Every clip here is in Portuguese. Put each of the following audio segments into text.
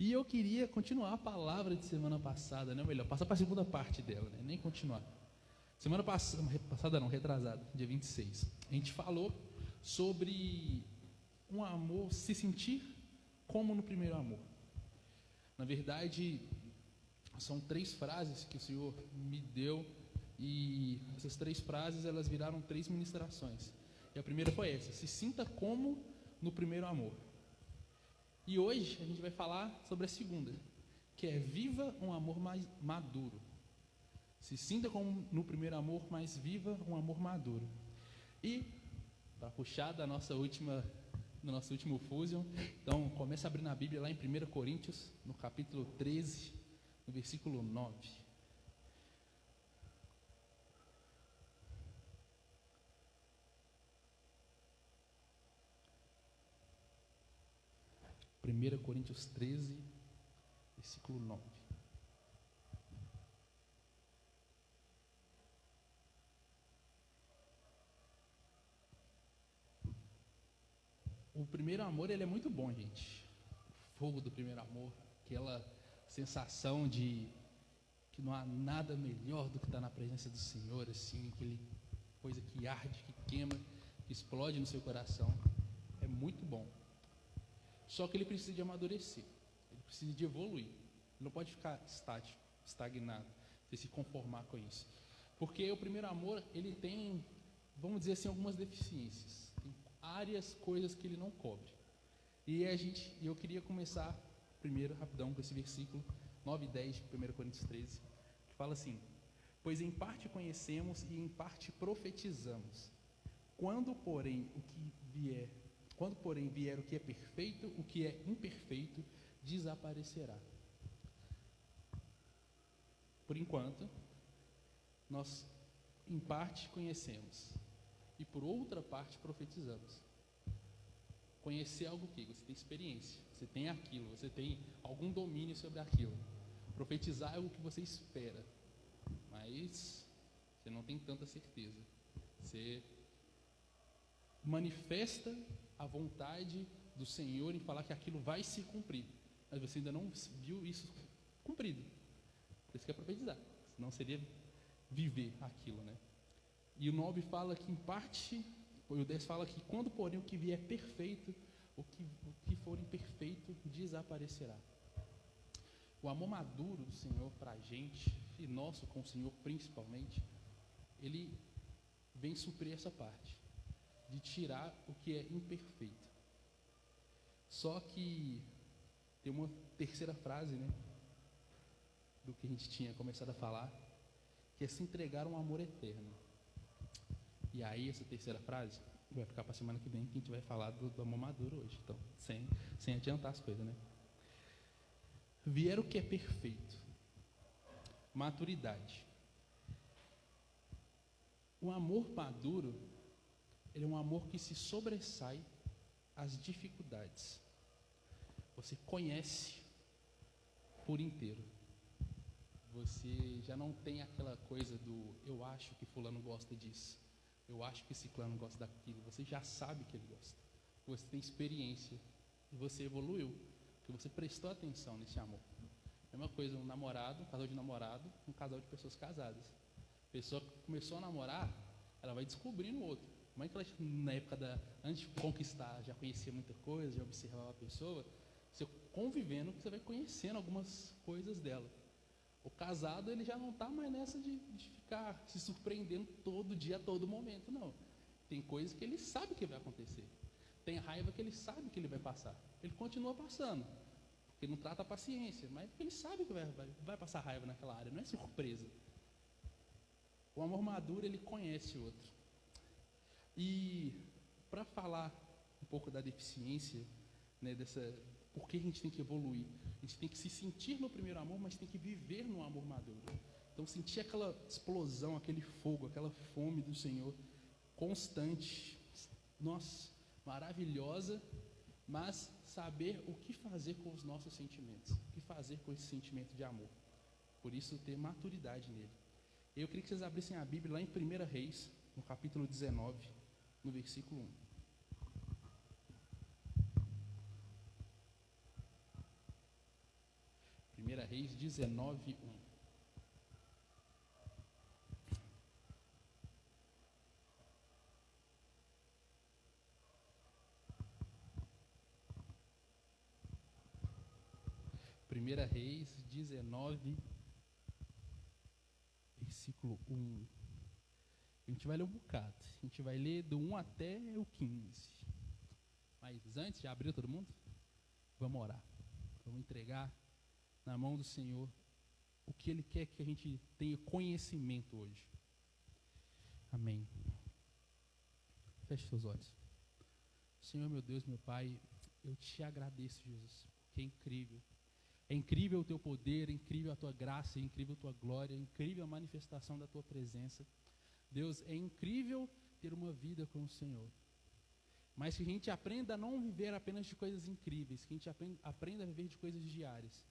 E eu queria continuar a palavra de semana passada, né? Ou melhor, passar para a segunda parte dela, né? Nem continuar. Semana passada não, retrasada, dia 26. A gente falou sobre um amor, se sentir como no primeiro amor. Na verdade, são 3 frases que o Senhor me deu, e essas 3 frases, elas viraram 3 ministrações. E a primeira foi essa: se sinta como no primeiro amor. E hoje a gente vai falar sobre a segunda, que é: viva um amor mais maduro. Se sinta como no primeiro amor, mas viva um amor maduro. E, para puxar do nosso último Fusion, então começa abrindo a Bíblia lá em 1 Coríntios, no capítulo 13, no versículo 9. 1 Coríntios 13, versículo 9. O primeiro amor, ele é muito bom, gente. O fogo do primeiro amor, aquela sensação de que não há nada melhor do que estar na presença do Senhor, assim, aquele coisa que arde, que queima, que explode no seu coração. É muito bom. Só que ele precisa de amadurecer, ele precisa de evoluir. Ele não pode ficar estático, estagnado, se conformar com isso. Porque o primeiro amor, ele tem, vamos dizer assim, algumas deficiências. Tem áreas, coisas que ele não cobre. E eu queria começar primeiro, rapidão, com esse versículo 9 e 10 de 1 Coríntios 13, que fala assim: pois em parte conhecemos e em parte profetizamos. Quando, porém, vier o que é perfeito, o que é imperfeito desaparecerá. Por enquanto, nós em parte conhecemos e por outra parte profetizamos. Conhecer algo que você tem experiência, você tem aquilo, você tem algum domínio sobre aquilo. Profetizar é algo que você espera, mas você não tem tanta certeza. Você manifesta a vontade do Senhor em falar que aquilo vai se cumprir, mas você ainda não viu isso cumprido. Por isso que é profetizar, senão seria viver aquilo, né? E o 9 fala que em parte, o 10 fala que quando, porém, o que vier perfeito, o que for imperfeito desaparecerá. O amor maduro do Senhor para a gente, e nosso com o Senhor principalmente, ele vem suprir essa parte de tirar o que é imperfeito. Só que tem uma terceira frase, né, do que a gente tinha começado a falar, que é se entregar a um amor eterno. E aí essa terceira frase vai ficar para a semana que vem, que a gente vai falar do amor maduro hoje, então, sem adiantar as coisas, né? Vier o que é perfeito, maturidade. O amor maduro, ele é um amor que se sobressai às dificuldades. Você conhece por inteiro. Você já não tem aquela coisa do eu acho que fulano gosta disso, eu acho que ciclano gosta daquilo. Você já sabe que ele gosta. Você tem experiência e você evoluiu, porque você prestou atenção nesse amor. Mesma coisa, um namorado, um casal de namorado, um casal de pessoas casadas. A pessoa que começou a namorar, ela vai descobrindo o outro. Como é que ela, na época antes de conquistar, já conhecia muita coisa, já observava a pessoa, você convivendo, você vai conhecendo algumas coisas dela. O casado, ele já não está mais nessa de ficar se surpreendendo todo dia, a todo momento, não. Tem coisas que ele sabe que vai acontecer. Tem raiva que ele sabe que ele vai passar. Ele continua passando, porque não trata a paciência, mas porque ele sabe que vai passar raiva naquela área, não é surpresa. O amor maduro, ele conhece o outro. E para falar um pouco da deficiência, né, por que a gente tem que evoluir? A gente tem que se sentir no primeiro amor, mas tem que viver no amor maduro. Então, sentir aquela explosão, aquele fogo, aquela fome do Senhor constante, nossa, maravilhosa, mas saber o que fazer com os nossos sentimentos, o que fazer com esse sentimento de amor. Por isso, ter maturidade nele. Eu queria que vocês abrissem a Bíblia lá em 1 Reis, no capítulo 19, no versículo 1. Reis 19, 1. Primeira Reis 19, versículo 1. A gente vai ler um bocado. A gente vai ler do 1 até o 15. Mas antes, já abriu todo mundo? Vamos orar. Vamos entregar na mão do Senhor o que Ele quer que a gente tenha conhecimento hoje. Amém. Feche seus olhos. Senhor, meu Deus, meu Pai, eu te agradeço, Jesus, porque é incrível. É incrível o teu poder, é incrível a tua graça, é incrível a tua glória, é incrível a manifestação da tua presença. Deus, é incrível ter uma vida com o Senhor. Mas que a gente aprenda a não viver apenas de coisas incríveis, que a gente aprenda a viver de coisas diárias.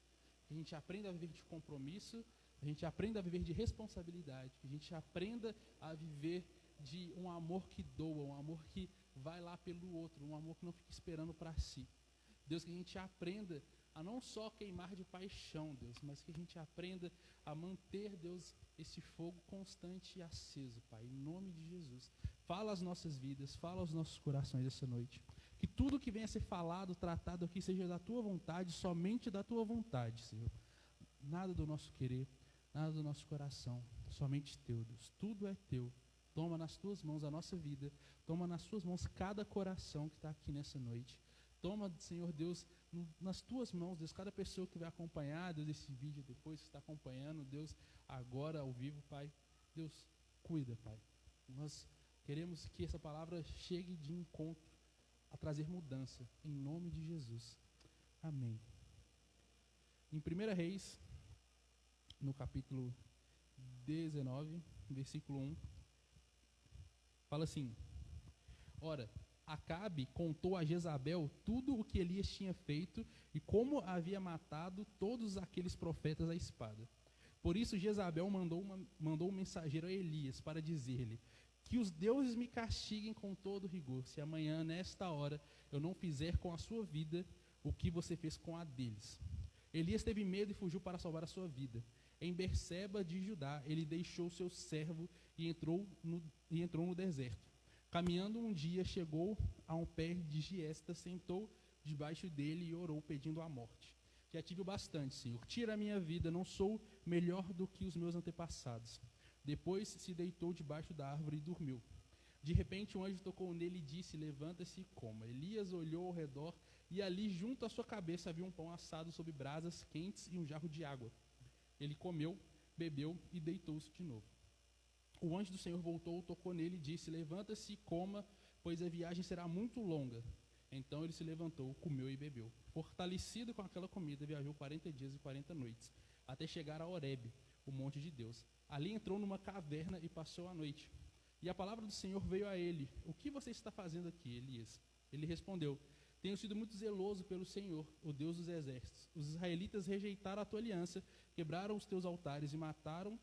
Que a gente aprenda a viver de compromisso, a gente aprenda a viver de responsabilidade, que a gente aprenda a viver de um amor que doa, um amor que vai lá pelo outro, um amor que não fica esperando para si. Deus, que a gente aprenda a não só queimar de paixão, Deus, mas que a gente aprenda a manter, Deus, esse fogo constante e aceso, Pai, em nome de Jesus. Fala as nossas vidas, fala aos nossos corações essa noite. Que tudo que venha a ser falado, tratado aqui, seja da Tua vontade, somente da Tua vontade, Senhor. Nada do nosso querer, nada do nosso coração, somente Teu, Deus. Tudo é Teu. Toma nas Tuas mãos a nossa vida, toma nas Tuas mãos cada coração que está aqui nessa noite. Toma, Senhor Deus, nas Tuas mãos, Deus, cada pessoa que vai acompanhar, Deus, esse vídeo depois, que está acompanhando, Deus, agora ao vivo, Pai. Deus, cuida, Pai. Nós queremos que essa palavra chegue de encontro a trazer mudança, em nome de Jesus. Amém. Em 1 Reis, no capítulo 19, versículo 1, fala assim: Ora, Acabe contou a Jezabel tudo o que Elias tinha feito e como havia matado todos aqueles profetas à espada. Por isso Jezabel mandou um mensageiro a Elias para dizer-lhe: que os deuses me castiguem com todo rigor, se amanhã, nesta hora, eu não fizer com a sua vida o que você fez com a deles. Elias teve medo e fugiu para salvar a sua vida. Em Berseba de Judá, ele deixou seu servo e entrou no deserto. Caminhando um dia, chegou a um pé de giesta, sentou debaixo dele e orou, pedindo a morte. Já tive o bastante, Senhor. Tira a minha vida, não sou melhor do que os meus antepassados. Depois se deitou debaixo da árvore e dormiu. De repente um anjo tocou nele e disse: levanta-se e coma. Elias olhou ao redor e ali junto à sua cabeça havia um pão assado sobre brasas quentes e um jarro de água. Ele comeu, bebeu e deitou-se de novo. O anjo do Senhor voltou, tocou nele e disse: levanta-se e coma, pois a viagem será muito longa. Então ele se levantou, comeu e bebeu. Fortalecido com aquela comida, viajou 40 dias e 40 noites, até chegar a Horebe, o monte de Deus. Ali entrou numa caverna e passou a noite. E a palavra do Senhor veio a ele: o que você está fazendo aqui, Elias? Ele respondeu: tenho sido muito zeloso pelo Senhor, o Deus dos exércitos. Os israelitas rejeitaram a tua aliança, quebraram os teus altares e mataram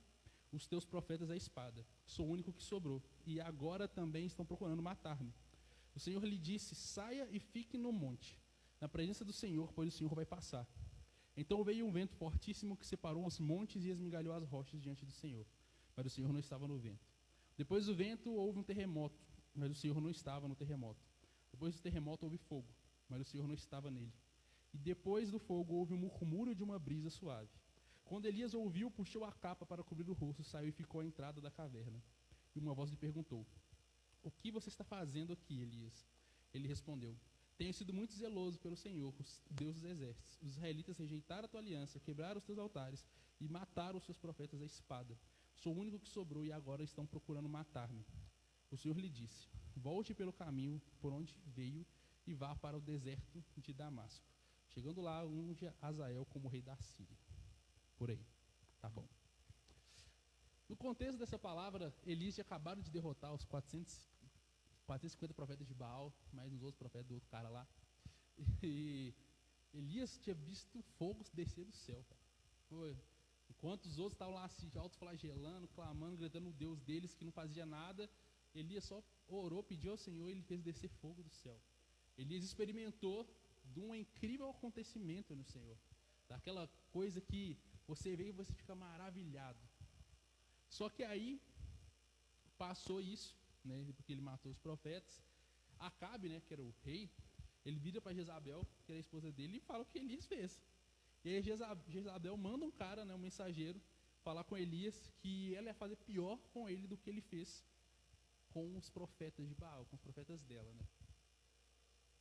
os teus profetas à espada. Sou o único que sobrou, e agora também estão procurando matar-me. O Senhor lhe disse: saia e fique no monte, na presença do Senhor, pois o Senhor vai passar. Então veio um vento fortíssimo que separou os montes e esmigalhou as rochas diante do Senhor. Mas o Senhor não estava no vento. Depois do vento houve um terremoto, mas o Senhor não estava no terremoto. Depois do terremoto houve fogo, mas o Senhor não estava nele. E depois do fogo houve um murmúrio de uma brisa suave. Quando Elias ouviu, puxou a capa para cobrir o rosto, saiu e ficou à entrada da caverna. E uma voz lhe perguntou: o que você está fazendo aqui, Elias? Ele respondeu: tenho sido muito zeloso pelo Senhor, o Deus dos exércitos. Os israelitas rejeitaram a tua aliança, quebraram os teus altares e mataram os seus profetas à espada. Sou o único que sobrou e agora estão procurando matar-me. O Senhor lhe disse: volte pelo caminho por onde veio e vá para o deserto de Damasco. Chegando lá, unge Azael como rei da Síria. Por aí, tá bom. No contexto dessa palavra, Elias tinha acabado de derrotar os 450 profetas de Baal, mais uns outros profetas do outro cara lá. E Elias tinha visto fogo descer do céu, cara. Foi. Enquanto os outros estavam lá se autoflagelando, clamando, gritando o Deus deles que não fazia nada, Elias só orou, pediu ao Senhor e ele fez descer fogo do céu. Elias experimentou de um incrível acontecimento no Senhor. daquela coisa que você vê e você fica maravilhado. Só que aí passou isso, né, porque ele matou os profetas. Acabe, né, que era o rei, ele vira para Jezabel, que era a esposa dele, e fala o que Elias fez. E aí Jezabel manda um cara, né, um mensageiro, falar com Elias que ela ia fazer pior com ele do que ele fez com os profetas de Baal, com os profetas dela, né?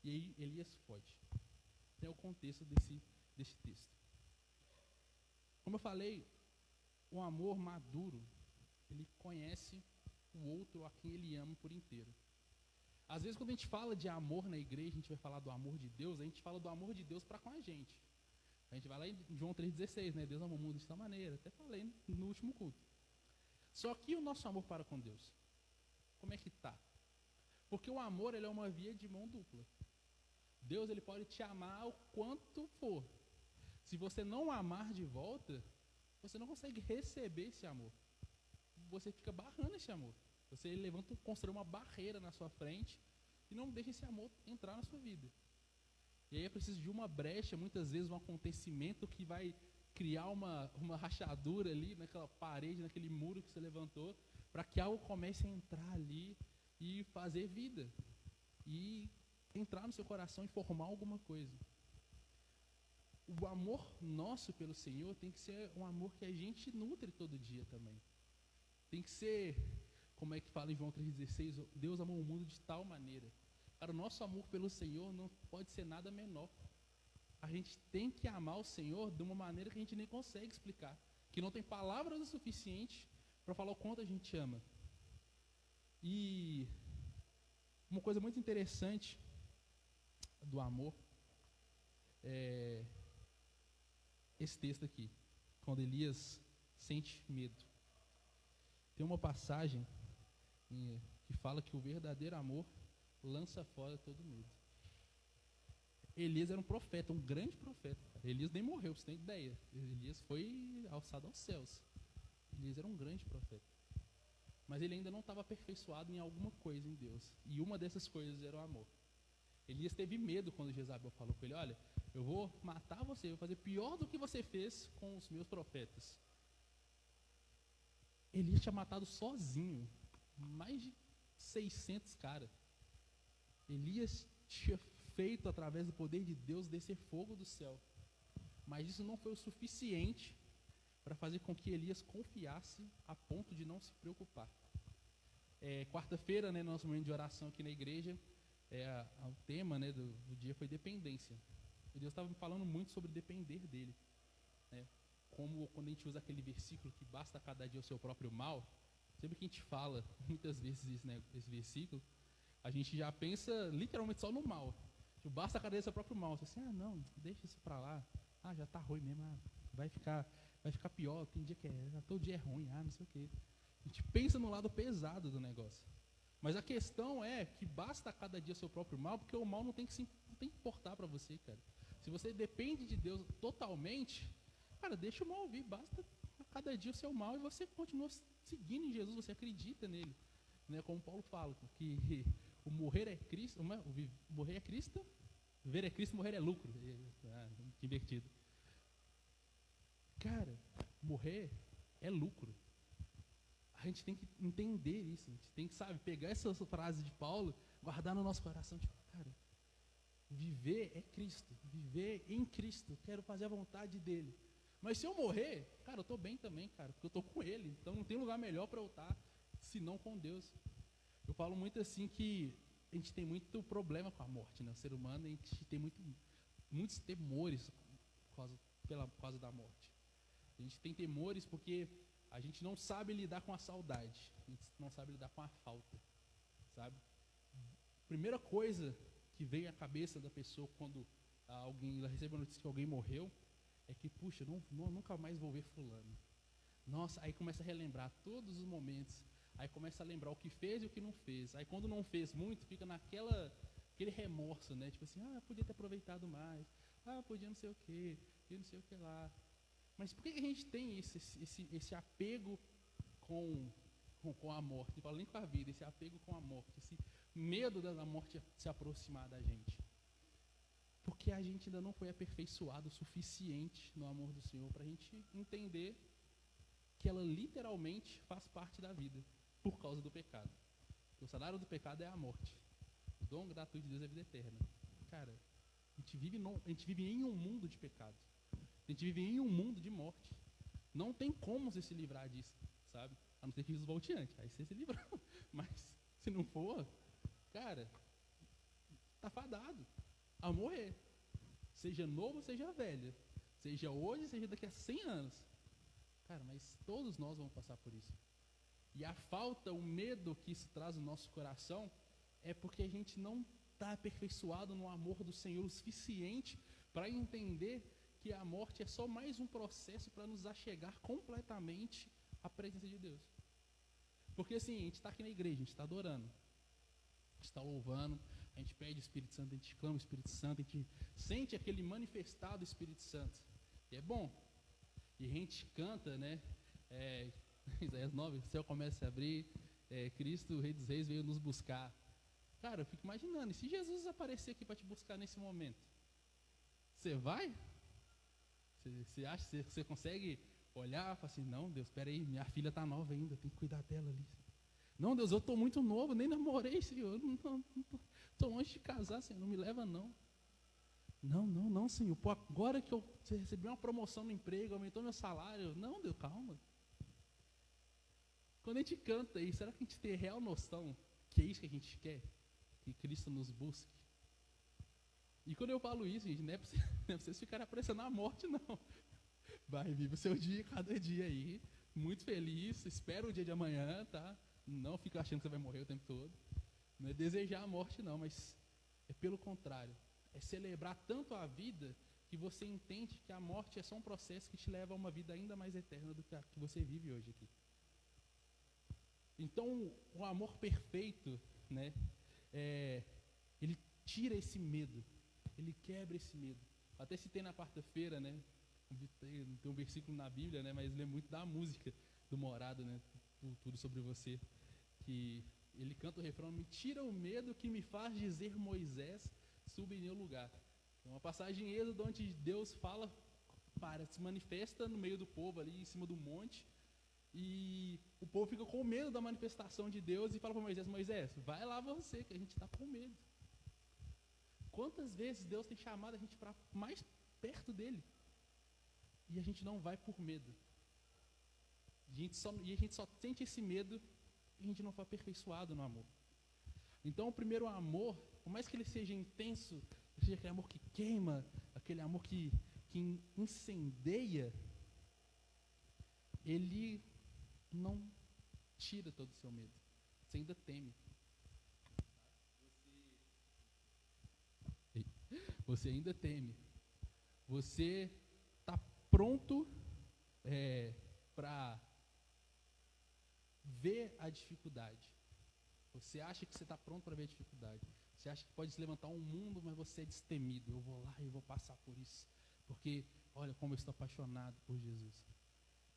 E aí Elias foge. É o contexto desse texto. Como eu falei, o amor maduro, ele conhece o outro a quem ele ama por inteiro. Às vezes, quando a gente fala de amor na igreja, a gente vai falar do amor de Deus, a gente fala do amor de Deus para com a gente. A gente vai lá em João 3,16, né? Deus amou o mundo de tal maneira, até falei no último culto. Só que o nosso amor para com Deus, como é que está? Porque o amor, ele é uma via de mão dupla. Deus, ele pode te amar o quanto for. Se você não amar de volta, você não consegue receber esse amor. Você fica barrando esse amor. Você constrói uma barreira na sua frente e não deixa esse amor entrar na sua vida. E aí é preciso de uma brecha, muitas vezes um acontecimento que vai criar uma rachadura ali naquela parede, naquele muro que você levantou, para que algo comece a entrar ali e fazer vida. E entrar no seu coração e formar alguma coisa. O amor nosso pelo Senhor tem que ser um amor que a gente nutre todo dia também. Tem que ser, como é que fala em João 3,16, Deus amou o mundo de tal maneira. Cara, o nosso amor pelo Senhor não pode ser nada menor. A gente tem que amar o Senhor de uma maneira que a gente nem consegue explicar. Que não tem palavras o suficiente para falar o quanto a gente ama. E uma coisa muito interessante do amor é esse texto aqui, quando Elias sente medo. Tem uma passagem que fala que o verdadeiro amor lança fora todo medo. Elias era um profeta, um grande profeta. Elias nem morreu, você tem ideia. Elias foi alçado aos céus. Elias era um grande profeta. Mas ele ainda não estava aperfeiçoado em alguma coisa em Deus. E uma dessas coisas era o amor. Elias teve medo quando Jezabel falou com ele: olha, eu vou matar você, eu vou fazer pior do que você fez com os meus profetas. Elias tinha matado sozinho mais de 600 caras. Elias tinha feito, através do poder de Deus, descer fogo do céu. Mas isso não foi o suficiente para fazer com que Elias confiasse a ponto de não se preocupar. Quarta-feira, né, nosso momento de oração aqui na igreja, o tema, né, do dia foi dependência. E Deus estava falando muito sobre depender dele. Né? Como quando a gente usa aquele versículo que basta cada dia o seu próprio mal, sempre que a gente fala muitas vezes isso, né, esse versículo, a gente já pensa literalmente só no mal. Tipo, basta cada dia o seu próprio mal. Você assim, não, deixa isso para lá. Já está ruim mesmo, vai ficar pior, tem dia que todo dia é ruim, não sei o quê. A gente pensa no lado pesado do negócio. Mas a questão é que basta cada dia o seu próprio mal, porque o mal não tem que importar para você, cara. Se você depende de Deus totalmente, cara, deixa o mal vir, basta cada dia o seu mal e você continua seguindo em Jesus, você acredita nele. Né? Como Paulo fala, que o morrer é Cristo, morrer é Cristo, viver é Cristo, morrer é lucro. Que invertido. Cara, morrer é lucro. A gente tem que entender isso, a gente tem que, pegar essa frase de Paulo, guardar no nosso coração, tipo, cara, viver é Cristo, viver em Cristo, quero fazer a vontade dele. Mas se eu morrer, cara, eu estou bem também, cara, porque eu estou com ele, então não tem lugar melhor para eu estar, senão com Deus. Eu falo muito assim que a gente tem muito problema com a morte, né? O ser humano, a gente tem muitos temores por causa da morte. A gente tem temores porque a gente não sabe lidar com a saudade, a gente não sabe lidar com a falta, sabe? Primeira coisa que vem à cabeça da pessoa quando ela recebe a notícia que alguém morreu, é que, puxa, nunca mais vou ver fulano. Nossa, aí começa a relembrar todos os momentos, aí começa a lembrar o que fez e o que não fez. Aí quando não fez muito, fica aquele remorso, né? Tipo assim, podia ter aproveitado mais, podia não sei o quê, e não sei o que lá. Mas por que a gente tem esse apego com a morte? Não falo nem com a vida, esse apego com a morte, esse medo da morte se aproximar da gente. Porque porque a gente ainda não foi aperfeiçoado o suficiente no amor do Senhor para a gente entender que ela literalmente faz parte da vida por causa do pecado. O salário do pecado é a morte. O dom gratuito de Deus é a vida eterna. Cara, a gente vive em um mundo de pecado. A gente vive em um mundo de morte. Não tem como você se livrar disso, sabe? A não ser que Jesus volte antes. Aí você se livrou. Mas se não for, cara, tá fadado a morrer. Seja novo, seja velho. Seja hoje, seja daqui a 100 anos. Cara, mas todos nós vamos passar por isso. E a falta, o medo que isso traz no nosso coração é porque a gente não está aperfeiçoado no amor do Senhor o suficiente para entender que a morte é só mais um processo para nos achegar completamente à presença de Deus. Porque assim, a gente está aqui na igreja, a gente está adorando, a gente está louvando, a gente pede o Espírito Santo, a gente clama o Espírito Santo, a gente sente aquele manifestado Espírito Santo. E é bom. E a gente canta, né? Isaías 9, o céu começa a abrir, Cristo, o Rei dos Reis, veio nos buscar. Cara, eu fico imaginando, e se Jesus aparecer aqui para te buscar nesse momento? Você vai? Você acha que você consegue olhar e falar assim, não, Deus, espera aí, minha filha está nova ainda, tem que cuidar dela ali. Não, Deus, eu estou muito novo, nem namorei, Senhor, estou longe de casar, Senhor, não me leva não. Não, Senhor, pô, agora que eu recebi uma promoção no emprego, aumentou meu salário, não, Deus, calma. Quando a gente canta isso, será que a gente tem real noção que é isso que a gente quer? Que Cristo nos busque? E quando eu falo isso, gente, não é pra vocês ficarem apressando a morte, não. Vai, vive o seu dia, cada dia aí, muito feliz, espera o dia de amanhã, tá? Não fica achando que você vai morrer o tempo todo. Não é desejar a morte, não, mas é pelo contrário. É celebrar tanto a vida que você entende que a morte é só um processo que te leva a uma vida ainda mais eterna do que a que você vive hoje aqui. Então, o amor perfeito, né, ele tira esse medo, ele quebra esse medo. Até citei na quarta-feira, né, tem um versículo na Bíblia, né, mas lembro muito da música do Morado, né, Tudo Sobre Você, que ele canta o refrão, me tira o medo que me faz dizer Moisés, suba em meu lugar. É uma passagem em Êxodo onde Deus fala, se manifesta no meio do povo ali, em cima do monte, e o povo fica com medo da manifestação de Deus e fala para Moisés, vai lá você, que a gente está com medo. Quantas vezes Deus tem chamado a gente para mais perto dele e a gente não vai por medo? E a gente só sente esse medo e a gente não foi aperfeiçoado no amor. Então o primeiro amor, por mais que ele seja intenso, seja aquele amor que queima, aquele amor que incendeia, ele não tira todo o seu medo. Você ainda teme. Você ainda teme. Você está pronto para ver a dificuldade. Você acha que você está pronto para ver a dificuldade. Você acha que pode se levantar um mundo, mas você é destemido. Eu vou lá e vou passar por isso. Porque, olha como eu estou apaixonado por Jesus.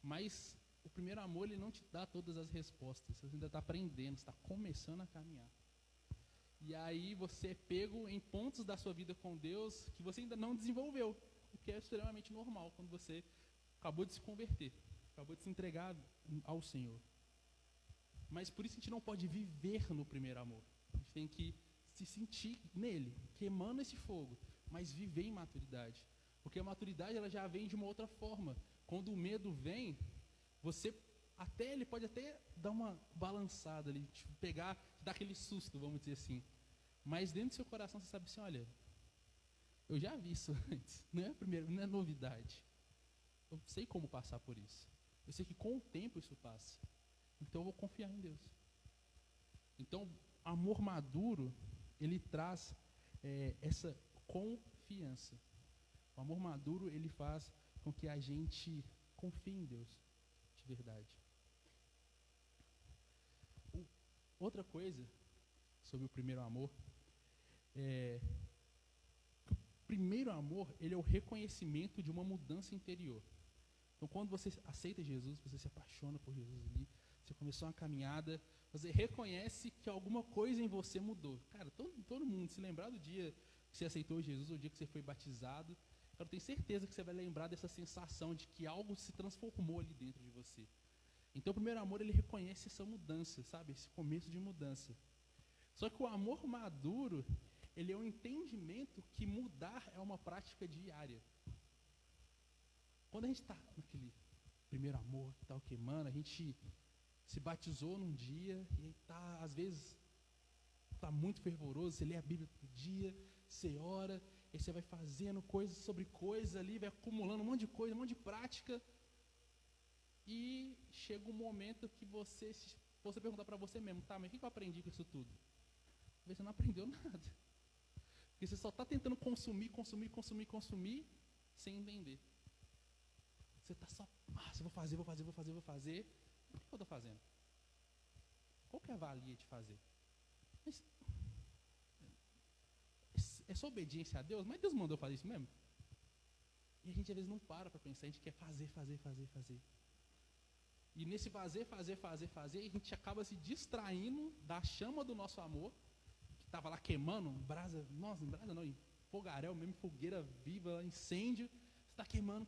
Mas o primeiro amor, ele não te dá todas as respostas. Você ainda está aprendendo, está começando a caminhar. E aí você é pego em pontos da sua vida com Deus que você ainda não desenvolveu. O que é extremamente normal quando você acabou de se converter. Acabou de se entregar ao Senhor. Mas por isso a gente não pode viver no primeiro amor. A gente tem que se sentir nele, queimando esse fogo, mas viver em maturidade. Porque a maturidade ela já vem de uma outra forma. Quando o medo vem, ele pode até dar uma balançada ali, tipo, pegar, dar aquele susto, vamos dizer assim. Mas dentro do seu coração você sabe assim, olha, eu já vi isso antes, não é novidade. Eu sei como passar por isso. Eu sei que com o tempo isso passa. Então eu vou confiar em Deus. Então, amor maduro, ele traz essa confiança. O amor maduro, ele faz com que a gente confie em Deus, de verdade. Outra coisa sobre o primeiro amor que o primeiro amor, ele é o reconhecimento de uma mudança interior. Então, quando você aceita Jesus, você se apaixona por Jesus ali, você começou uma caminhada, você reconhece que alguma coisa em você mudou. Cara, todo mundo, se lembrar do dia que que você aceitou Jesus, o dia que você foi batizado, eu tenho certeza que você vai lembrar dessa sensação de que algo se transformou ali dentro de você. Então o primeiro amor, ele reconhece essa mudança, sabe? Esse começo de mudança. Só que o amor maduro, ele é um entendimento que mudar é uma prática diária. Quando a gente está naquele primeiro amor que está queimando, a gente se batizou num dia e tá, às vezes está muito fervoroso, você lê a Bíblia todo dia, você ora, e você vai fazendo coisa sobre coisa ali, vai acumulando um monte de coisa, um monte de prática, e chega um momento que você perguntar para você mesmo, tá, mas o que eu aprendi com isso tudo? Você não aprendeu nada. Porque você só está tentando consumir, sem entender. Você está só, eu vou fazer. Por que eu estou fazendo? Qual que é a valia de fazer? Mas, é só obediência a Deus? Mas Deus mandou fazer isso mesmo? E a gente às vezes não para pensar, a gente quer fazer. E nesse fazer, a gente acaba se distraindo da chama do nosso amor, que estava lá queimando, brasa não, em fogaréu mesmo, fogueira viva, incêndio, você está queimando,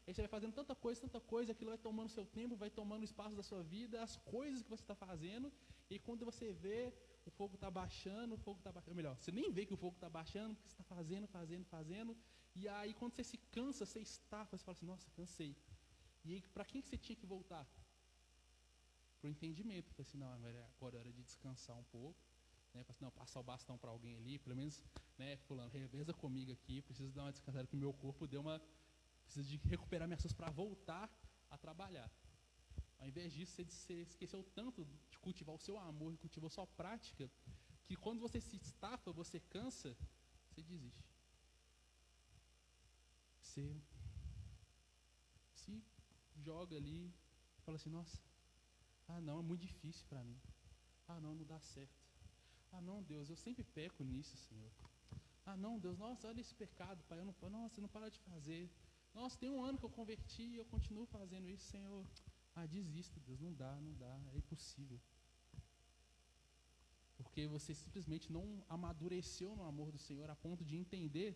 aí você vai fazendo tanta coisa, aquilo vai tomando seu tempo, vai tomando o espaço da sua vida, as coisas que você está fazendo, e quando você vê, o fogo está baixando, ou melhor, você nem vê que o fogo está baixando, porque você está fazendo, e aí quando você se cansa, você estafa, você fala assim, nossa, cansei. E aí, para quem que você tinha que voltar? Para o entendimento. Eu falei assim, não, agora é hora de descansar um pouco. Né? Falei assim, não, passar o bastão para alguém ali, pelo menos, né, fulano, reveza comigo aqui, preciso dar uma descansada, porque o meu corpo preciso de recuperar minhas forças para voltar a trabalhar. Ao invés disso, você esqueceu tanto de cultivar o seu amor, cultivou a sua prática, que quando você se estafa, você cansa, você desiste. Você se joga ali, fala assim, nossa, não, é muito difícil para mim. Não dá certo. Não, Deus, eu sempre peco nisso, Senhor. Não, Deus, nossa, olha esse pecado, Pai, você não para de fazer. Nossa, tem um ano que eu converti e eu continuo fazendo isso, Senhor. Desisto, Deus, não dá, é impossível. Porque você simplesmente não amadureceu no amor do Senhor a ponto de entender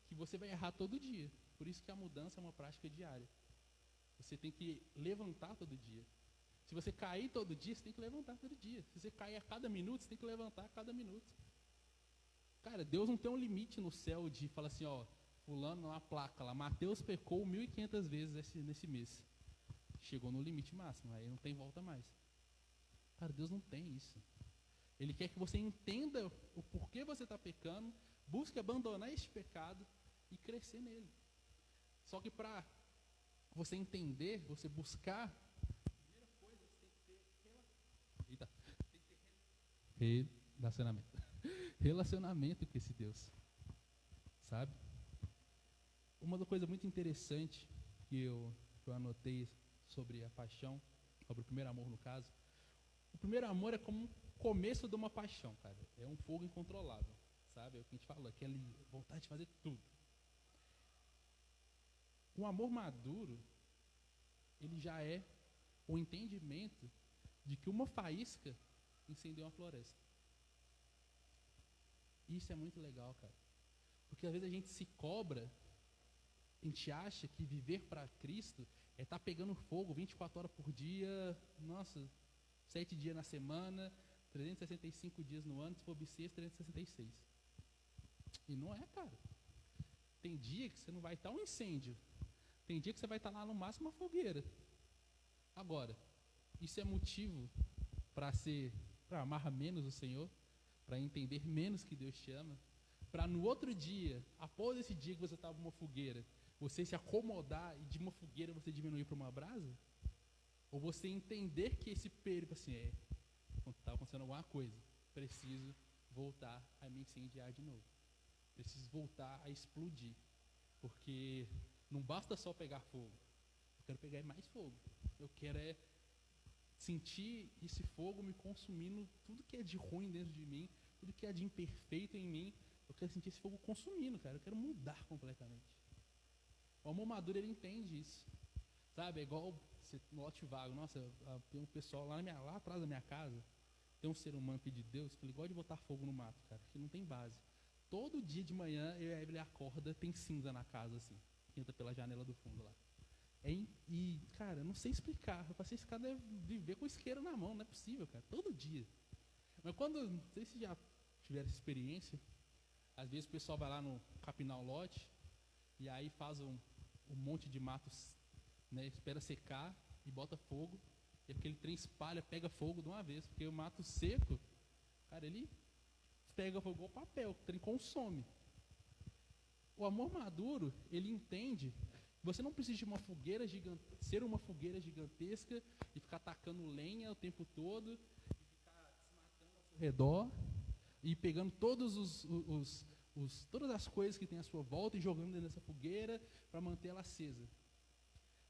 que você vai errar todo dia. Por isso que a mudança é uma prática diária. Você tem que levantar todo dia. Se você cair todo dia, você tem que levantar todo dia. Se você cair a cada minuto, você tem que levantar a cada minuto. Cara, Deus não tem um limite no céu de falar assim, fulano, uma placa lá, Mateus pecou 1.500 vezes nesse mês. Chegou no limite máximo, aí não tem volta mais. Cara, Deus não tem isso. Ele quer que você entenda o porquê você está pecando, busque abandonar este pecado e crescer nele. Só que para você entender, você buscar, a primeira coisa, você tem que ter relacionamento. Relacionamento com esse Deus. Sabe? Uma coisa muito interessante que eu anotei sobre a paixão, sobre o primeiro amor no caso. O primeiro amor é como o começo de uma paixão, cara. É um fogo incontrolável, sabe? É o que a gente fala, aquela vontade de fazer tudo. O amor maduro, ele já é o entendimento de que uma faísca incendeou uma floresta. Isso é muito legal, cara. Porque às vezes a gente se cobra, a gente acha que viver para Cristo é estar pegando fogo 24 horas por dia, 7 dias na semana, 365 dias no ano, se for bissexto, 366. E não é, cara. Tem dia que você não vai estar um incêndio. Tem dia que você vai estar lá no máximo uma fogueira. Agora, isso é motivo para amar menos o Senhor, para entender menos que Deus te ama, para no outro dia, após esse dia que você estava numa fogueira, você se acomodar e de uma fogueira você diminuir para uma brasa? Ou você entender que esse período, assim, quando está acontecendo alguma coisa, preciso voltar a me incendiar de novo. Preciso voltar a explodir. Porque não basta só pegar fogo. Eu quero pegar mais fogo. Eu quero sentir esse fogo me consumindo tudo que é de ruim dentro de mim, tudo que é de imperfeito em mim. Eu quero sentir esse fogo consumindo, cara. Eu quero mudar completamente. O amor maduro, ele entende isso. Sabe, é igual no lote vago. Nossa, tem um pessoal lá atrás da minha casa, tem um ser humano aqui de Deus que ele gosta de botar fogo no mato, cara, que não tem base. Todo dia de manhã, eu e a Evelyn acorda, tem cinza na casa, assim. Entra pela janela do fundo lá. Cara, eu não sei explicar. Eu passei esse cara deve viver com isqueiro na mão, não é possível, cara. Todo dia. Mas quando, não sei se já tiveram essa experiência, às vezes o pessoal vai lá no capinar o lote, e aí faz um monte de matos, né, espera secar e bota fogo, e aquele trem espalha, pega fogo de uma vez, porque o mato seco, cara, ele pega fogo igual papel, o trem consome. O amor maduro, ele entende, você não precisa de uma fogueira ser uma fogueira gigantesca e ficar atacando lenha o tempo todo, e ficar desmatando ao seu redor, e pegando todas as coisas que tem à sua volta e jogando dentro dessa fogueira para manter ela acesa.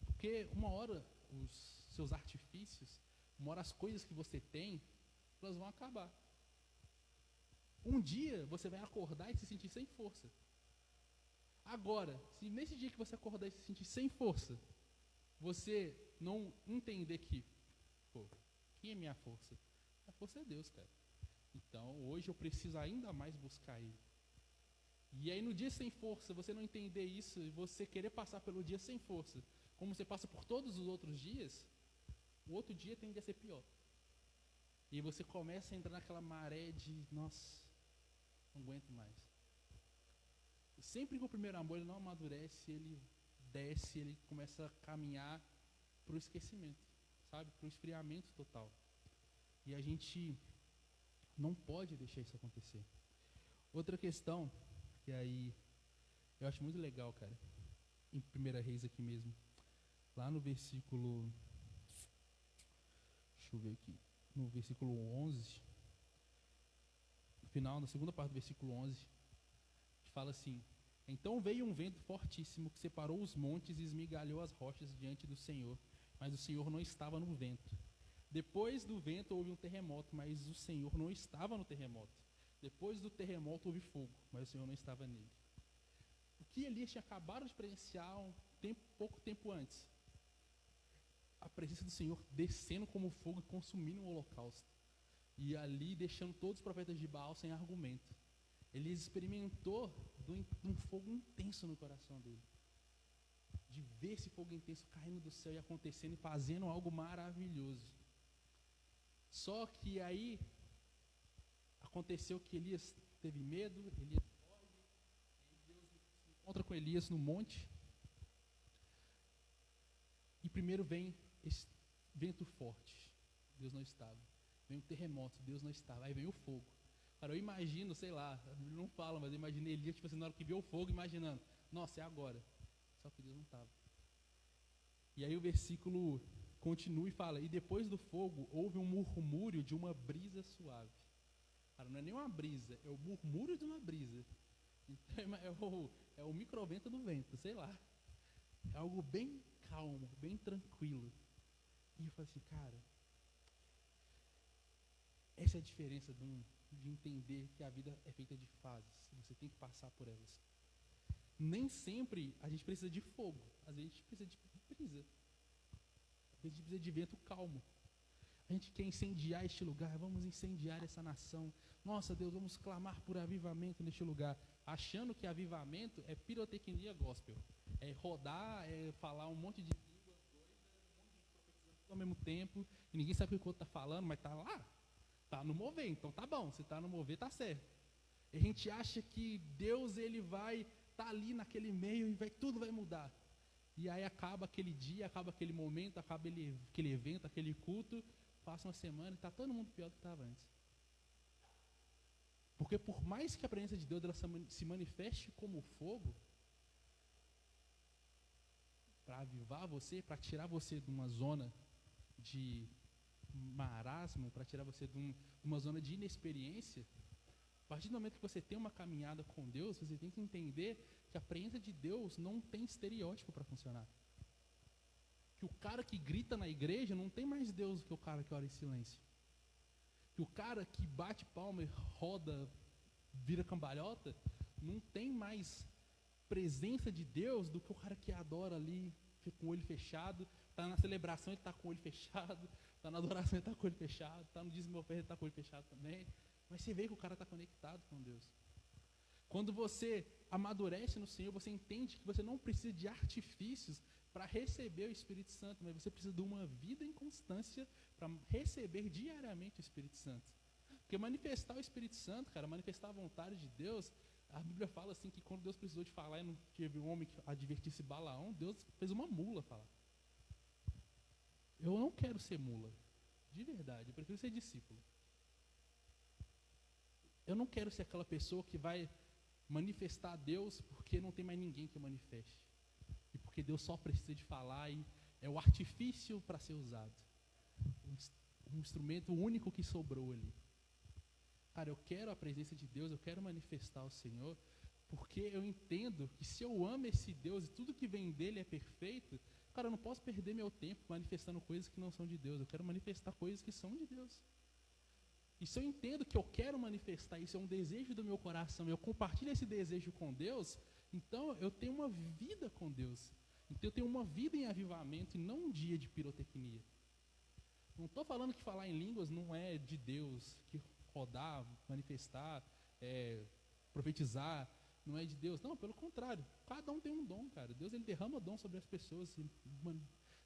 Porque uma hora os seus artifícios, uma hora as coisas que você tem, elas vão acabar. Um dia você vai acordar e se sentir sem força. Agora, se nesse dia que você acordar e se sentir sem força, você não entender que, quem é minha força? A força é Deus, cara. Então, hoje eu preciso ainda mais buscar Ele. E aí no dia sem força, você não entender isso e você querer passar pelo dia sem força, como você passa por todos os outros dias, o outro dia tende a ser pior. E aí você começa a entrar naquela maré de, nossa, não aguento mais. E sempre que o primeiro amor ele não amadurece, ele desce, ele começa a caminhar para o esquecimento, sabe? Para o esfriamento total. E a gente não pode deixar isso acontecer. Outra questão, que aí eu acho muito legal, cara, em 1 Reis aqui mesmo, lá no versículo, deixa eu ver aqui, no versículo 11, no final, na segunda parte do versículo 11, fala assim: então veio um vento fortíssimo que separou os montes e esmigalhou as rochas diante do Senhor, mas o Senhor não estava no vento. Depois do vento houve um terremoto, mas o Senhor não estava no terremoto. Depois do terremoto houve fogo, mas o Senhor não estava nele. O que Elias tinha acabado de presenciar pouco tempo antes? A presença do Senhor descendo como fogo e consumindo o holocausto. E ali deixando todos os profetas de Baal sem argumento. Elias experimentou de um fogo intenso no coração dele. De ver esse fogo intenso caindo do céu e acontecendo e fazendo algo maravilhoso. Só que aí aconteceu que Elias teve medo, Elias foge, e Deus se encontra com Elias no monte. E primeiro vem esse vento forte, Deus não estava. Vem o terremoto, Deus não estava. Aí vem o fogo. Cara, eu imagino, sei lá, não fala, mas eu imaginei Elias, tipo assim, na hora que viu o fogo, imaginando, nossa, é agora. Só que Deus não estava. E aí o versículo continua e fala: e depois do fogo houve um murmúrio de uma brisa suave. Cara, não é nem uma brisa, é o murmúrio de uma brisa. Então é o microvento do vento, sei lá. É algo bem calmo, bem tranquilo. E eu falei assim, cara, essa é a diferença de entender que a vida é feita de fases. Você tem que passar por elas. Nem sempre a gente precisa de fogo. Às vezes a gente precisa de brisa. Às vezes a gente precisa de vento calmo. A gente quer incendiar este lugar. Vamos incendiar essa nação. Nossa, Deus, vamos clamar por avivamento neste lugar. Achando que avivamento é pirotecnia gospel. É rodar, é falar um monte de línguas doidas, um monte de profetizando ao mesmo tempo. E ninguém sabe o que o outro está falando, mas está lá. Está no mover, então tá bom. Se está no mover, tá certo. E a gente acha que Deus ele vai estar ali naquele meio e tudo vai mudar. E aí acaba aquele dia, acaba aquele momento, acaba aquele evento, aquele culto, passa uma semana e está todo mundo pior do que estava antes. Porque por mais que a presença de Deus ela se manifeste como fogo, para avivar você, para tirar você de uma zona de marasmo, para tirar você de uma zona de inexperiência, a partir do momento que você tem uma caminhada com Deus, você tem que entender que a presença de Deus não tem estereótipo para funcionar. Que o cara que grita na igreja não tem mais Deus do que o cara que ora em silêncio. Que o cara que bate palma e roda, vira cambalhota, não tem mais presença de Deus do que o cara que adora ali, fica com o olho fechado, está na celebração e está com o olho fechado, está na adoração e está com o olho fechado, está no dízimo e oferta e está com o olho fechado também. Mas você vê que o cara está conectado com Deus. Quando você amadurece no Senhor, você entende que você não precisa de artifícios para receber o Espírito Santo, mas você precisa de uma vida em constância para receber diariamente o Espírito Santo. Porque manifestar o Espírito Santo, cara, manifestar a vontade de Deus, a Bíblia fala assim que quando Deus precisou de falar e não teve um homem que advertisse Balaão, Deus fez uma mula falar. Eu não quero ser mula, de verdade, eu prefiro ser discípulo. Eu não quero ser aquela pessoa que vai manifestar a Deus porque não tem mais ninguém que manifeste. E porque Deus só precisa de falar e é o artifício para ser usado. Um instrumento único que sobrou ali. Cara, eu quero a presença de Deus, eu quero manifestar o Senhor, porque eu entendo que se eu amo esse Deus e tudo que vem dele é perfeito, cara, eu não posso perder meu tempo manifestando coisas que não são de Deus. Eu quero manifestar coisas que são de Deus. E se eu entendo que eu quero manifestar isso, é um desejo do meu coração, eu compartilho esse desejo com Deus, então eu tenho uma vida com Deus. Então eu tenho uma vida em avivamento e não um dia de pirotecnia. Não estou falando que falar em línguas não é de Deus, que rodar, manifestar, profetizar, não é de Deus. Não, pelo contrário, cada um tem um dom, cara. Deus ele derrama dom sobre as pessoas,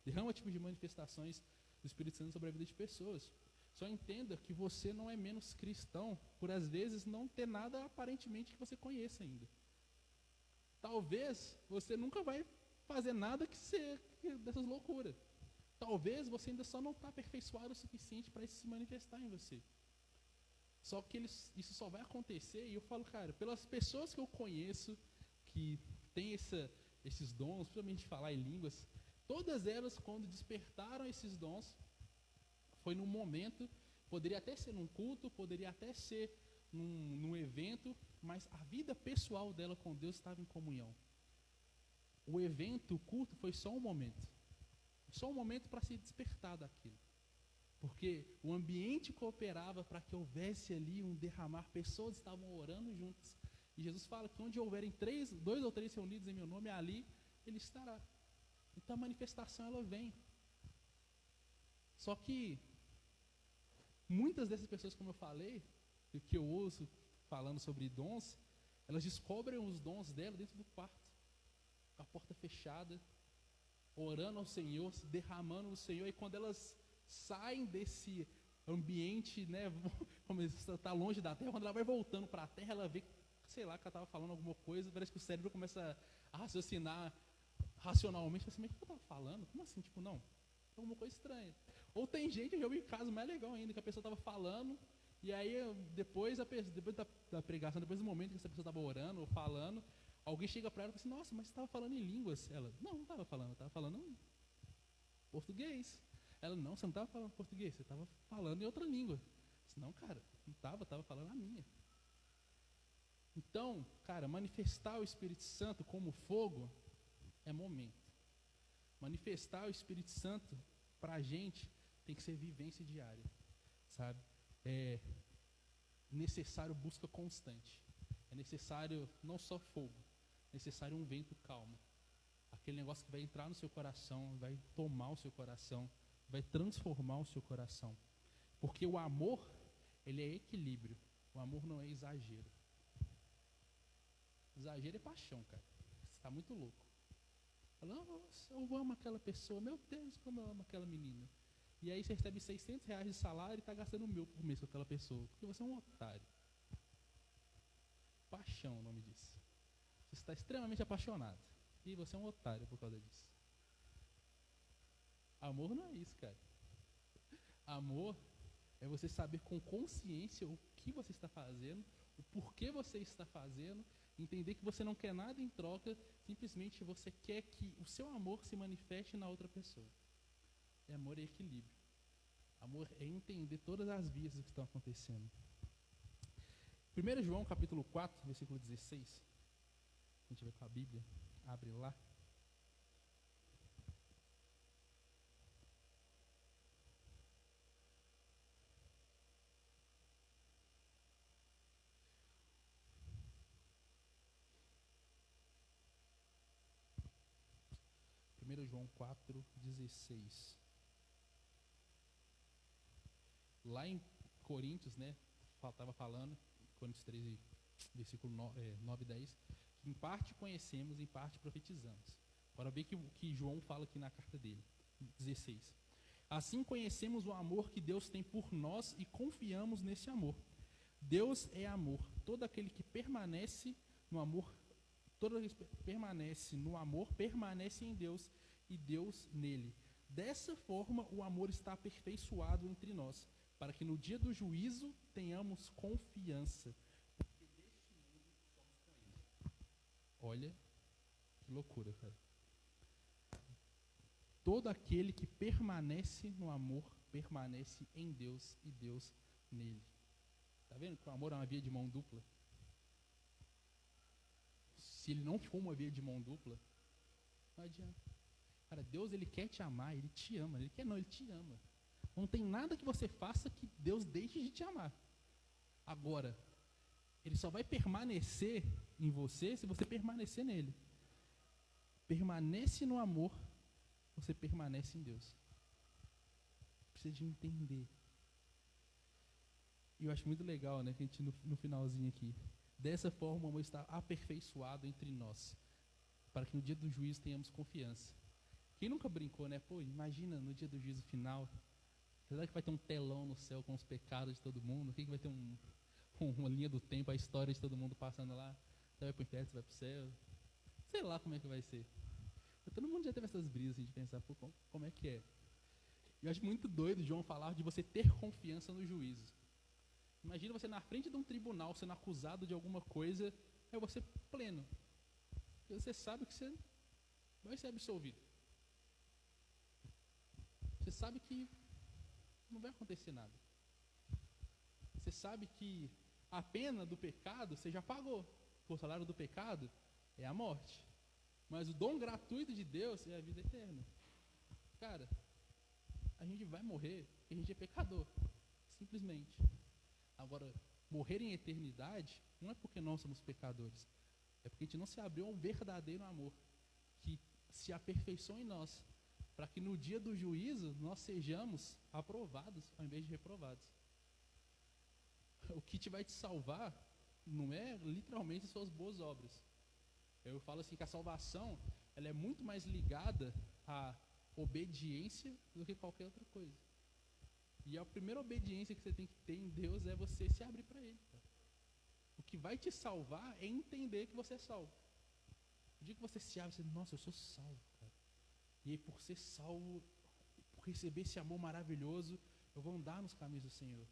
derrama tipos de manifestações do Espírito Santo sobre a vida de pessoas. Só entenda que você não é menos cristão por às vezes não ter nada aparentemente que você conheça ainda. Talvez você nunca vai fazer nada dessas loucuras. Talvez você ainda só não está aperfeiçoado o suficiente para isso se manifestar em você. Só que isso só vai acontecer, e eu falo, cara, pelas pessoas que eu conheço, que têm esses dons, principalmente de falar em línguas, todas elas, quando despertaram esses dons, foi num momento, poderia até ser num culto, poderia até ser num evento, mas a vida pessoal dela com Deus estava em comunhão. O evento, o culto, foi só um momento. Só um momento para se despertar daquilo. Porque o ambiente cooperava para que houvesse ali um derramar, pessoas estavam orando juntas. E Jesus fala que onde houverem 2 ou 3 reunidos em meu nome, ali ele estará. Então a manifestação ela vem. Só que muitas dessas pessoas, como eu falei, que eu ouço falando sobre dons, elas descobrem os dons dela dentro do quarto, com a porta fechada, orando ao Senhor, se derramando no Senhor, e quando elas saem desse ambiente, né, como está longe da terra, quando ela vai voltando para a terra, ela vê, sei lá, que ela estava falando alguma coisa, parece que o cérebro começa a raciocinar racionalmente, assim, mas o que eu estava falando? Como assim? Tipo, não, alguma coisa estranha. Ou tem gente, eu já vi caso mais legal ainda, que a pessoa estava falando, e aí depois da pregação, depois do momento que essa pessoa estava orando ou falando, alguém chega para ela e fala assim, nossa, mas você estava falando em línguas. Ela, não estava falando, eu estava falando português. Ela, não, você não estava falando português, você estava falando em outra língua. Eu disse, não, cara, não estava falando a minha. Então, cara, manifestar o Espírito Santo como fogo é momento. Manifestar o Espírito Santo para a gente tem que ser vivência diária, sabe? É necessário busca constante. É necessário não só fogo, é necessário um vento calmo. Aquele negócio que vai entrar no seu coração, vai tomar o seu coração, vai transformar o seu coração. Porque o amor, ele é equilíbrio. O amor não é exagero. Exagero é paixão, cara. Você está muito louco. Fala, nossa, eu amo aquela pessoa. Meu Deus, como eu amo aquela menina. E aí você recebe R$600 de salário e está gastando 1.000 por mês com aquela pessoa. Porque você é um otário. Paixão, o nome disso. Você está extremamente apaixonado. E você é um otário por causa disso. Amor não é isso, cara. Amor é você saber com consciência o que você está fazendo, o porquê você está fazendo, entender que você não quer nada em troca, simplesmente você quer que o seu amor se manifeste na outra pessoa. Amor é equilíbrio. Amor é entender todas as vias do que estão acontecendo. 1 João capítulo 4, versículo 16. A gente vai com a Bíblia, abre lá. João 4,16. Lá em Coríntios, né, estava falando, Coríntios 13, versículo 9 e 10, que em parte conhecemos, em parte profetizamos. Agora vê que o que João fala aqui na carta dele, 16. Assim conhecemos o amor que Deus tem por nós e confiamos nesse amor. Deus é amor. Todo aquele que permanece no amor, permanece em Deus e Deus nele. Dessa forma, o amor está aperfeiçoado entre nós, para que no dia do juízo tenhamos confiança. Porque deste mundo somos com ele. Olha que loucura, cara. Todo aquele que permanece no amor, permanece em Deus e Deus nele. Está vendo que o amor é uma via de mão dupla? Se ele não for uma via de mão dupla, não adianta. Cara, Deus, ele quer te amar, ele te ama. Ele quer não, ele te ama. Não tem nada que você faça que Deus deixe de te amar. Agora, ele só vai permanecer em você se você permanecer nele. Permanece no amor, você permanece em Deus. Precisa de entender. E eu acho muito legal, né, que a gente no finalzinho aqui. Dessa forma, o amor está aperfeiçoado entre nós, para que no dia do juízo tenhamos confiança. Quem nunca brincou, né? Pô, imagina no dia do juízo final, será que vai ter um telão no céu com os pecados de todo mundo? Quem que vai ter uma linha do tempo, a história de todo mundo passando lá? Você vai para o inferno, você vai para o céu? Sei lá como é que vai ser. Todo mundo já teve essas brisas assim, de pensar, pô, como é que é? Eu acho muito doido João falar de você ter confiança no juízo. Imagina você na frente de um tribunal sendo acusado de alguma coisa, é você pleno. Você sabe que você vai ser absolvido. Você sabe que não vai acontecer nada. Você sabe que a pena do pecado você já pagou. O salário do pecado é a morte. Mas o dom gratuito de Deus é a vida eterna. Cara, a gente vai morrer porque a gente é pecador. Simplesmente. Agora, morrer em eternidade não é porque nós somos pecadores. É porque a gente não se abriu a um verdadeiro amor que se aperfeiçoa em nós, para que no dia do juízo nós sejamos aprovados ao invés de reprovados. O que vai te salvar não é literalmente as suas boas obras. Eu falo assim que a salvação ela é muito mais ligada à obediência do que qualquer outra coisa. E a primeira obediência que você tem que ter em Deus é você se abrir para Ele. Cara. O que vai te salvar é entender que você é salvo. O dia que você se abre, você diz, nossa, eu sou salvo, cara. E aí, por ser salvo, por receber esse amor maravilhoso, eu vou andar nos caminhos do Senhor.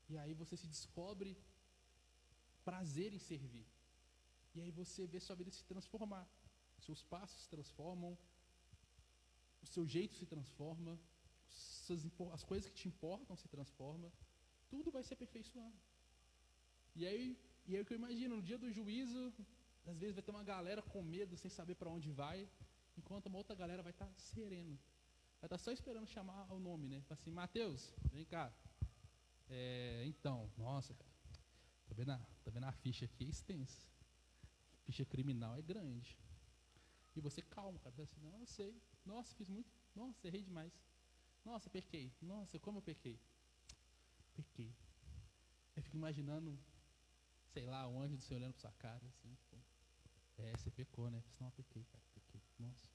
E aí você se descobre prazer em servir. E aí você vê sua vida se transformar. Seus passos se transformam, o seu jeito se transforma, as coisas que te importam se transformam, tudo vai se aperfeiçoando. E aí o que eu imagino, no dia do juízo, às vezes vai ter uma galera com medo, sem saber para onde vai, enquanto uma outra galera vai estar serena. Vai estar só esperando chamar o nome, né? Assim, Mateus, vem cá. Então, nossa, cara, tá vendo a ficha aqui é extensa. A ficha criminal é grande. E você calmo, cara, assim, não, eu sei. Nossa, fiz muito, nossa, errei demais. Nossa, pequei. Nossa, como eu pequei? Pequei. Eu fico imaginando, sei lá, um anjo do Senhor olhando pra sua cara, assim, tipo, você pecou, né? Não, eu pequei, cara, pequei. Nossa.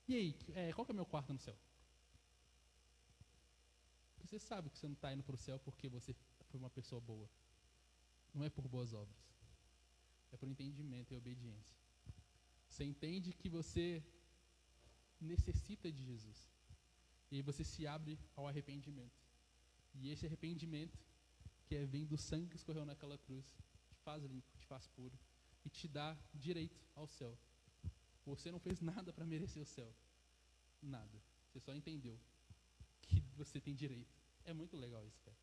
E aí, qual que é o meu quarto no céu? Porque você sabe que você não está indo para o céu porque você foi uma pessoa boa. Não é por boas obras. É por entendimento e obediência. Você entende que você necessita de Jesus. E aí você se abre ao arrependimento. E esse arrependimento, que vem do sangue que escorreu naquela cruz, te faz limpo, te faz puro e te dá direito ao céu. Você não fez nada para merecer o céu. Nada. Você só entendeu que você tem direito. É muito legal isso, cara.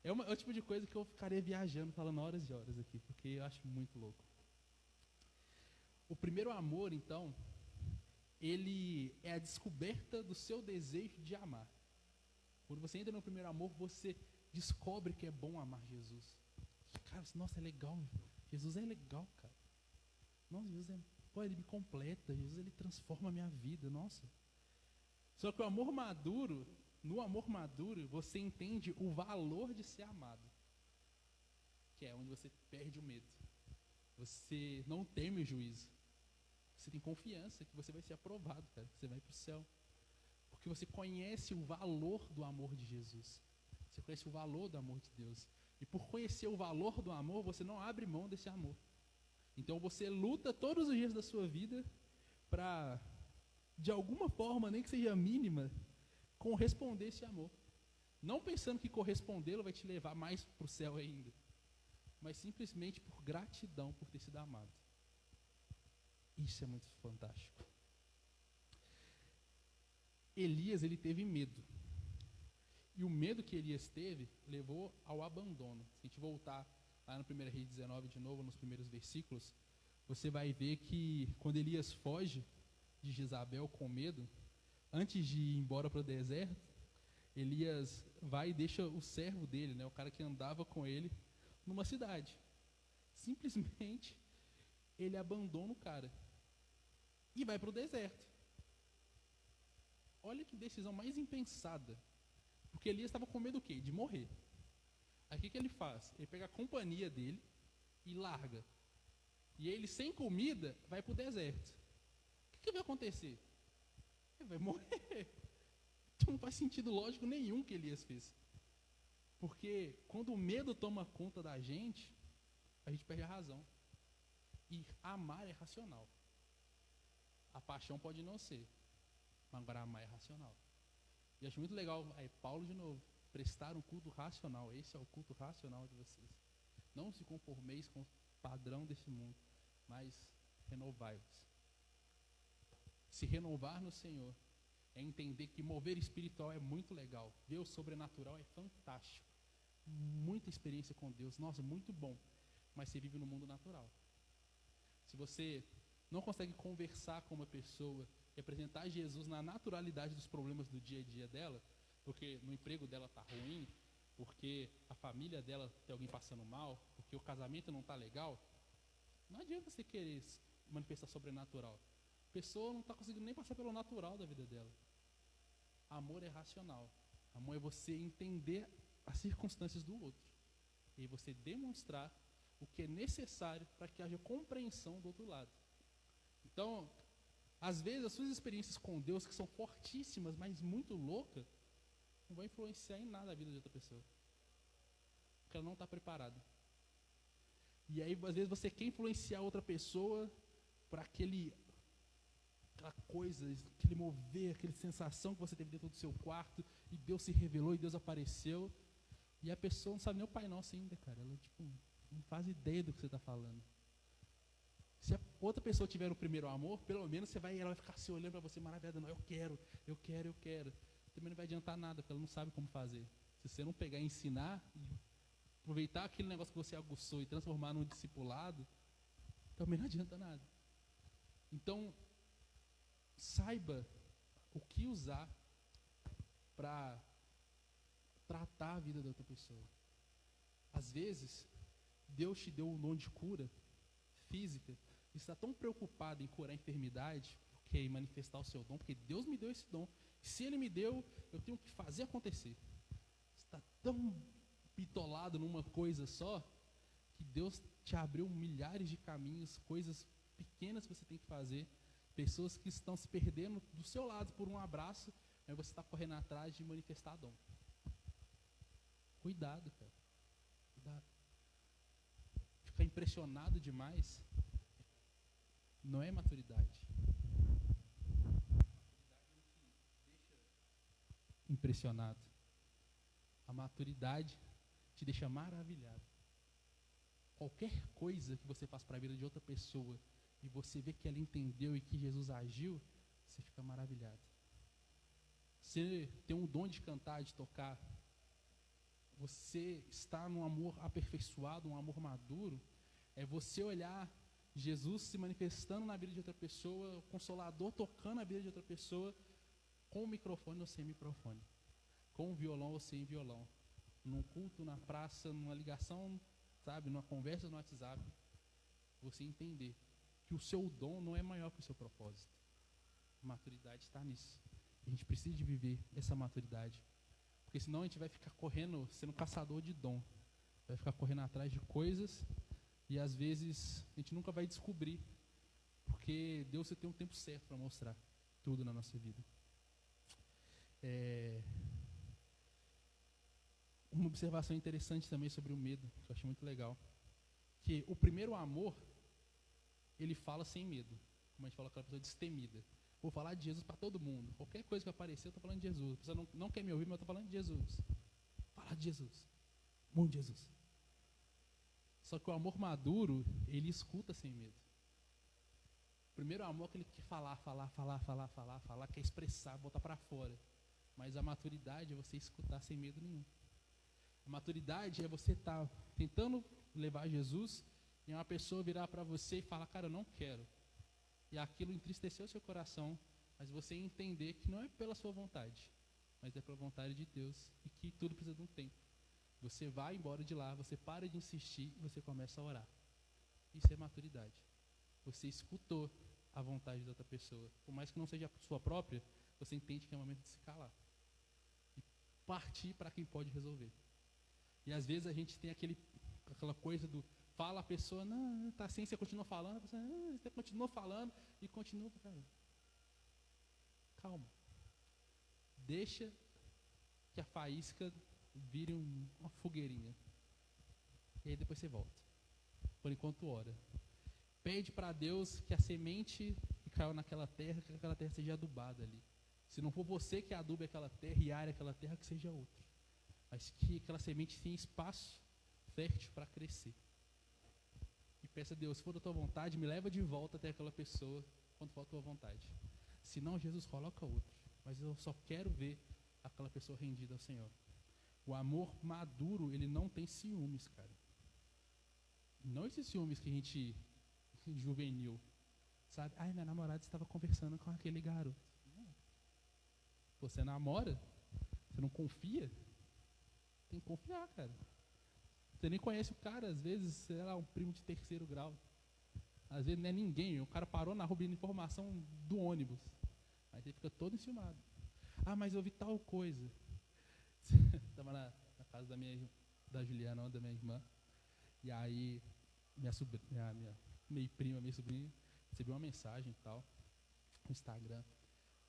É o tipo de coisa que eu ficaria viajando, falando horas e horas aqui, porque eu acho muito louco. O primeiro amor, então, ele é a descoberta do seu desejo de amar. Quando você entra no primeiro amor, você descobre que é bom amar Jesus. Cara, nossa, é legal. Jesus é legal, cara. Nossa, Jesus ele me completa. Jesus, ele transforma a minha vida, nossa. Só que o amor maduro, no amor maduro, você entende o valor de ser amado. que é onde você perde o medo. Você não teme o juízo. Você tem confiança que você vai ser aprovado, cara, que você vai para o céu. Porque você conhece o valor do amor de Jesus. Você conhece o valor do amor de Deus. E por conhecer o valor do amor, você não abre mão desse amor. Então você luta todos os dias da sua vida para, de alguma forma, nem que seja mínima, corresponder esse amor. Não pensando que correspondê-lo vai te levar mais para o céu ainda, mas simplesmente por gratidão por ter sido amado. Isso é muito fantástico. Elias, ele teve medo. E o medo que Elias teve levou ao abandono. Se a gente voltar lá no 1 Reis 19 de novo, nos primeiros versículos, você vai ver que quando Elias foge de Jezabel com medo, antes de ir embora para o deserto, Elias vai e deixa o servo dele, né, o cara que andava com ele, numa cidade. Simplesmente, ele abandona o cara e vai para o deserto. Olha que decisão mais impensada. Porque Elias estava com medo do quê? De morrer. Aí o que ele faz? Ele pega a companhia dele e larga. E ele, sem comida, vai para o deserto. O que vai acontecer? Ele vai morrer. Então não faz sentido lógico nenhum que Elias fez. Porque quando o medo toma conta da gente, a gente perde a razão. E amar é racional. A paixão pode não ser, mas agora amar é racional. E acho muito legal, aí Paulo de novo, prestar um culto racional. Esse é o culto racional de vocês. Não se conformeis com o padrão desse mundo, mas renovai-vos. Se renovar no Senhor é entender que mover espiritual é muito legal. Ver o sobrenatural é fantástico. Muita experiência com Deus, nossa, muito bom. Mas você vive no mundo natural. Se você não consegue conversar com uma pessoa, representar Jesus na naturalidade dos problemas do dia a dia dela, porque no emprego dela está ruim, porque a família dela tem alguém passando mal, porque o casamento não está legal, não adianta você querer manifestar sobrenatural. A pessoa não está conseguindo nem passar pelo natural da vida dela. Amor é racional. Amor é você entender as circunstâncias do outro. E você demonstrar o que é necessário para que haja compreensão do outro lado. Então, às vezes, as suas experiências com Deus, que são fortíssimas, mas muito loucas, não vão influenciar em nada a vida de outra pessoa. Porque ela não está preparada. E aí, às vezes, você quer influenciar outra pessoa para aquela coisa, aquele mover, aquela sensação que você teve dentro do seu quarto, e Deus se revelou, e Deus apareceu, e a pessoa não sabe nem o Pai Nosso ainda, cara. Ela, não faz ideia do que você está falando. Se a outra pessoa tiver o primeiro amor, pelo menos ela vai ficar se olhando para você maravilhada, não, eu quero. Também não vai adiantar nada, porque ela não sabe como fazer. Se você não pegar e ensinar, e aproveitar aquele negócio que você aguçou e transformar num discipulado, também não adianta nada. Então, saiba o que usar para tratar a vida da outra pessoa. Às vezes, Deus te deu um dom de cura física, e está tão preocupado em curar a enfermidade, em manifestar o seu dom, porque Deus me deu esse dom. Se Ele me deu, eu tenho que fazer acontecer. Está tão bitolado numa coisa só, que Deus te abriu milhares de caminhos, coisas pequenas que você tem que fazer, pessoas que estão se perdendo do seu lado por um abraço, aí você está correndo atrás de manifestar dom. Cuidado, cara. Cuidado. Ficar impressionado demais não é maturidade. Impressionado. A maturidade te deixa maravilhado. Qualquer coisa que você faz para a vida de outra pessoa e você vê que ela entendeu e que Jesus agiu, você fica maravilhado. Você tem um dom de cantar, de tocar, você está num amor aperfeiçoado, um amor maduro, é você olhar Jesus se manifestando na vida de outra pessoa, o Consolador tocando na vida de outra pessoa, com o microfone ou sem microfone, com o violão ou sem violão, num culto, na praça, numa ligação, sabe, numa conversa no WhatsApp, você entender que o seu dom não é maior que o seu propósito. A maturidade está nisso. A gente precisa de viver essa maturidade, porque senão a gente vai ficar correndo, sendo caçador de dom, vai ficar correndo atrás de coisas e às vezes a gente nunca vai descobrir, porque Deus tem um tempo certo para mostrar tudo na nossa vida. Uma observação interessante também sobre o medo, que eu achei muito legal, que o primeiro amor, ele fala sem medo, como a gente fala, aquela pessoa destemida. Vou falar de Jesus para todo mundo, qualquer coisa que aparecer eu estou falando de Jesus. A pessoa não quer me ouvir, mas eu estou falando de Jesus. Falar de Jesus, muito de Jesus. Só que o amor maduro, ele escuta sem medo. O primeiro amor é aquele que quer falar, quer expressar, botar para fora. Mas a maturidade é você escutar sem medo nenhum. A maturidade é você estar tentando levar Jesus e uma pessoa virar para você e falar, cara, eu não quero. E aquilo entristeceu o seu coração, mas você entender que não é pela sua vontade, mas é pela vontade de Deus e que tudo precisa de um tempo. Você vai embora de lá, você para de insistir e você começa a orar. Isso é maturidade. Você escutou a vontade da outra pessoa. Por mais que não seja a sua própria, você entende que é o momento de se calar. E partir para quem pode resolver. E às vezes a gente tem aquela coisa do fala a pessoa, não, tá assim, você continua falando, a pessoa, você continua falando e continua. Cara, calma. Deixa que a faísca vire uma fogueirinha. E aí depois você volta. Por enquanto ora. Pede para Deus que a semente que caiu naquela terra, que aquela terra seja adubada ali. Se não for você que adube aquela terra e are aquela terra, que seja outro. Mas que aquela semente tenha espaço fértil para crescer. E peça a Deus, se for da tua vontade, me leva de volta até aquela pessoa quando for da tua vontade. Se não, Jesus, coloca outro. Mas eu só quero ver aquela pessoa rendida ao Senhor. O amor maduro, ele não tem ciúmes, cara. Não esses ciúmes que a gente, juvenil, sabe? Ai, minha namorada estava conversando com aquele garoto. Não. Você namora? Você não confia? Tem que confiar, cara. Você nem conhece o cara, às vezes, sei lá, um primo de terceiro grau. Às vezes não é ninguém, o cara parou na rua pedindo informação do ônibus. Aí você fica todo enciumado. Ah, mas eu vi tal coisa. Estava na casa da Juliana, da minha irmã. E aí, minha meio prima, minha sobrinha, recebeu uma mensagem e tal, no Instagram,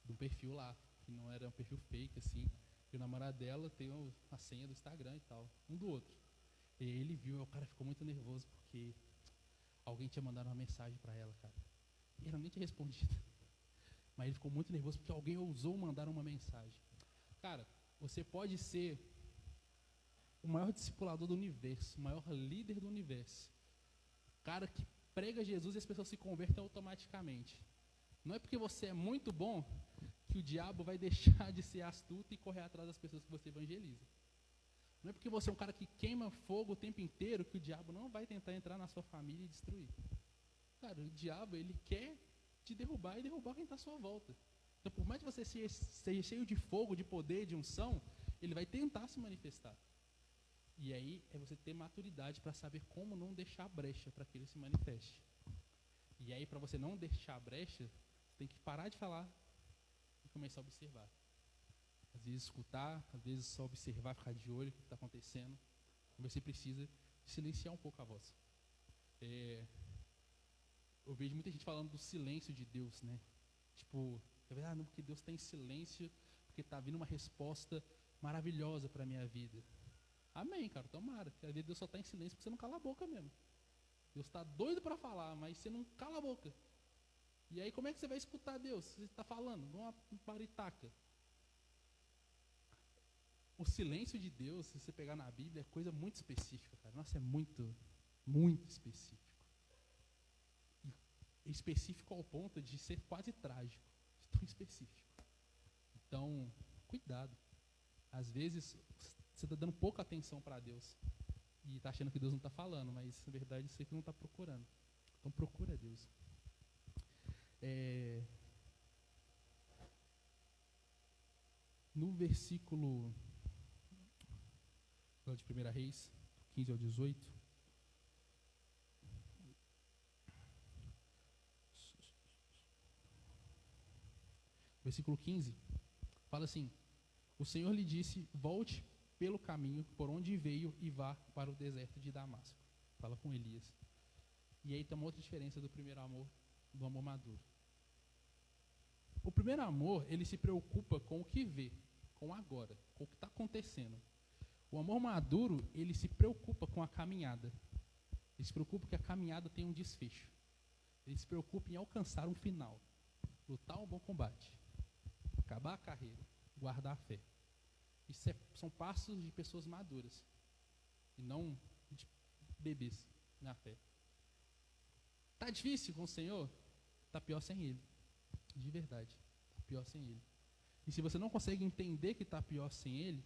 de um perfil lá, que não era um perfil fake, assim. E o namorado dela tem a senha do Instagram e tal, um do outro. E ele viu, o cara ficou muito nervoso, porque alguém tinha mandado uma mensagem para ela, cara. E ela nem tinha respondido. Mas ele ficou muito nervoso, porque alguém ousou mandar uma mensagem. Cara, você pode ser o maior discipulador do universo, o maior líder do universo. O cara que prega Jesus e as pessoas se convertem automaticamente. Não é porque você é muito bom que o diabo vai deixar de ser astuto e correr atrás das pessoas que você evangeliza. Não é porque você é um cara que queima fogo o tempo inteiro que o diabo não vai tentar entrar na sua família e destruir. Cara, o diabo, ele quer te derrubar e derrubar quem está à sua volta. Então, por mais que você seja cheio de fogo, de poder, de unção, ele vai tentar se manifestar. E aí é você ter maturidade para saber como não deixar brecha para que ele se manifeste. E aí, para você não deixar brecha, você tem que parar de falar e começar a observar. Às vezes escutar, às vezes só observar, ficar de olho no que está acontecendo. Você precisa silenciar um pouco a voz. Eu vejo muita gente falando do silêncio de Deus, né? Tipo, não, porque Deus está em silêncio, porque está vindo uma resposta maravilhosa para a minha vida. Amém, cara, tomara. Porque às vezes Deus só está em silêncio porque você não cala a boca mesmo. Deus está doido para falar, mas você não cala a boca. E aí como é que você vai escutar Deus? Você está falando, uma paritaca. O silêncio de Deus, se você pegar na Bíblia, é coisa muito específica, cara. Nossa, é muito, muito específico. E específico ao ponto de ser quase trágico. Tão específico. Então, cuidado. Às vezes, você está dando pouca atenção para Deus. E está achando que Deus não está falando, mas, na verdade, você que não está procurando. Então, procura Deus. No versículo de 1 Reis, 15 ao 18. Versículo 15, fala assim: o Senhor lhe disse, volte pelo caminho por onde veio e vá para o deserto de Damasco. Fala com Elias. E aí tem uma outra diferença do primeiro amor, do amor maduro. O primeiro amor, ele se preocupa com o que vê, com o agora, com o que está acontecendo. O amor maduro, ele se preocupa com a caminhada. Ele se preocupa que a caminhada tenha um desfecho. Ele se preocupa em alcançar um final. Lutar um bom combate. Acabar a carreira. Guardar a fé. Isso são passos de pessoas maduras. E não de bebês na fé. Tá difícil com o Senhor? Tá pior sem Ele. De verdade. Tá pior sem Ele. E se você não consegue entender que tá pior sem Ele,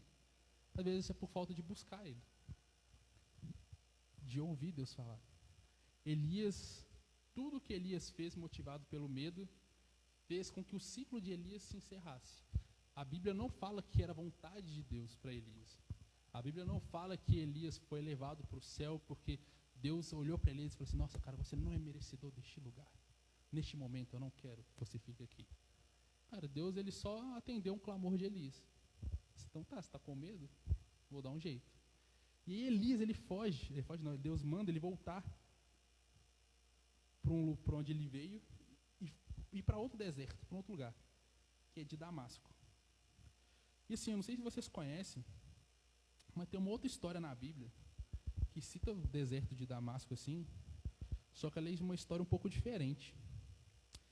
às vezes é por falta de buscar Ele. De ouvir Deus falar. Elias, tudo que Elias fez motivado pelo medo, fez com que o ciclo de Elias se encerrasse. A Bíblia não fala que era vontade de Deus para Elias. A Bíblia não fala que Elias foi levado para o céu porque Deus olhou para Elias e falou assim: nossa, cara, você não é merecedor deste lugar. Neste momento eu não quero que você fique aqui. Cara, Deus, ele só atendeu um clamor de Elias. Então tá, você está com medo? Vou dar um jeito. E aí Elias, ele foge não, Deus manda ele voltar para onde ele veio e ir para outro deserto, para outro lugar, que é de Damasco. E assim, eu não sei se vocês conhecem, mas tem uma outra história na Bíblia que cita o deserto de Damasco assim, só que ela é uma história um pouco diferente.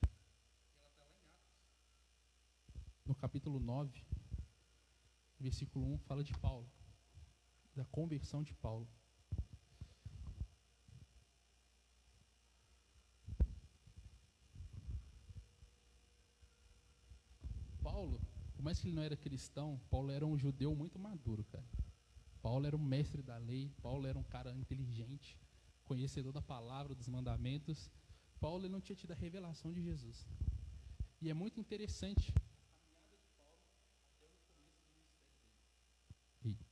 Ela está lá em Atos, no capítulo 9, versículo 1, fala de Paulo, da conversão de Paulo. Paulo, por mais que ele não era cristão, Paulo era um judeu muito maduro, cara. Paulo era um mestre da lei, Paulo era um cara inteligente, conhecedor da palavra, dos mandamentos. Paulo, ele não tinha tido a revelação de Jesus. E é muito interessante a caminhada de Paulo até o começo do ministério dele.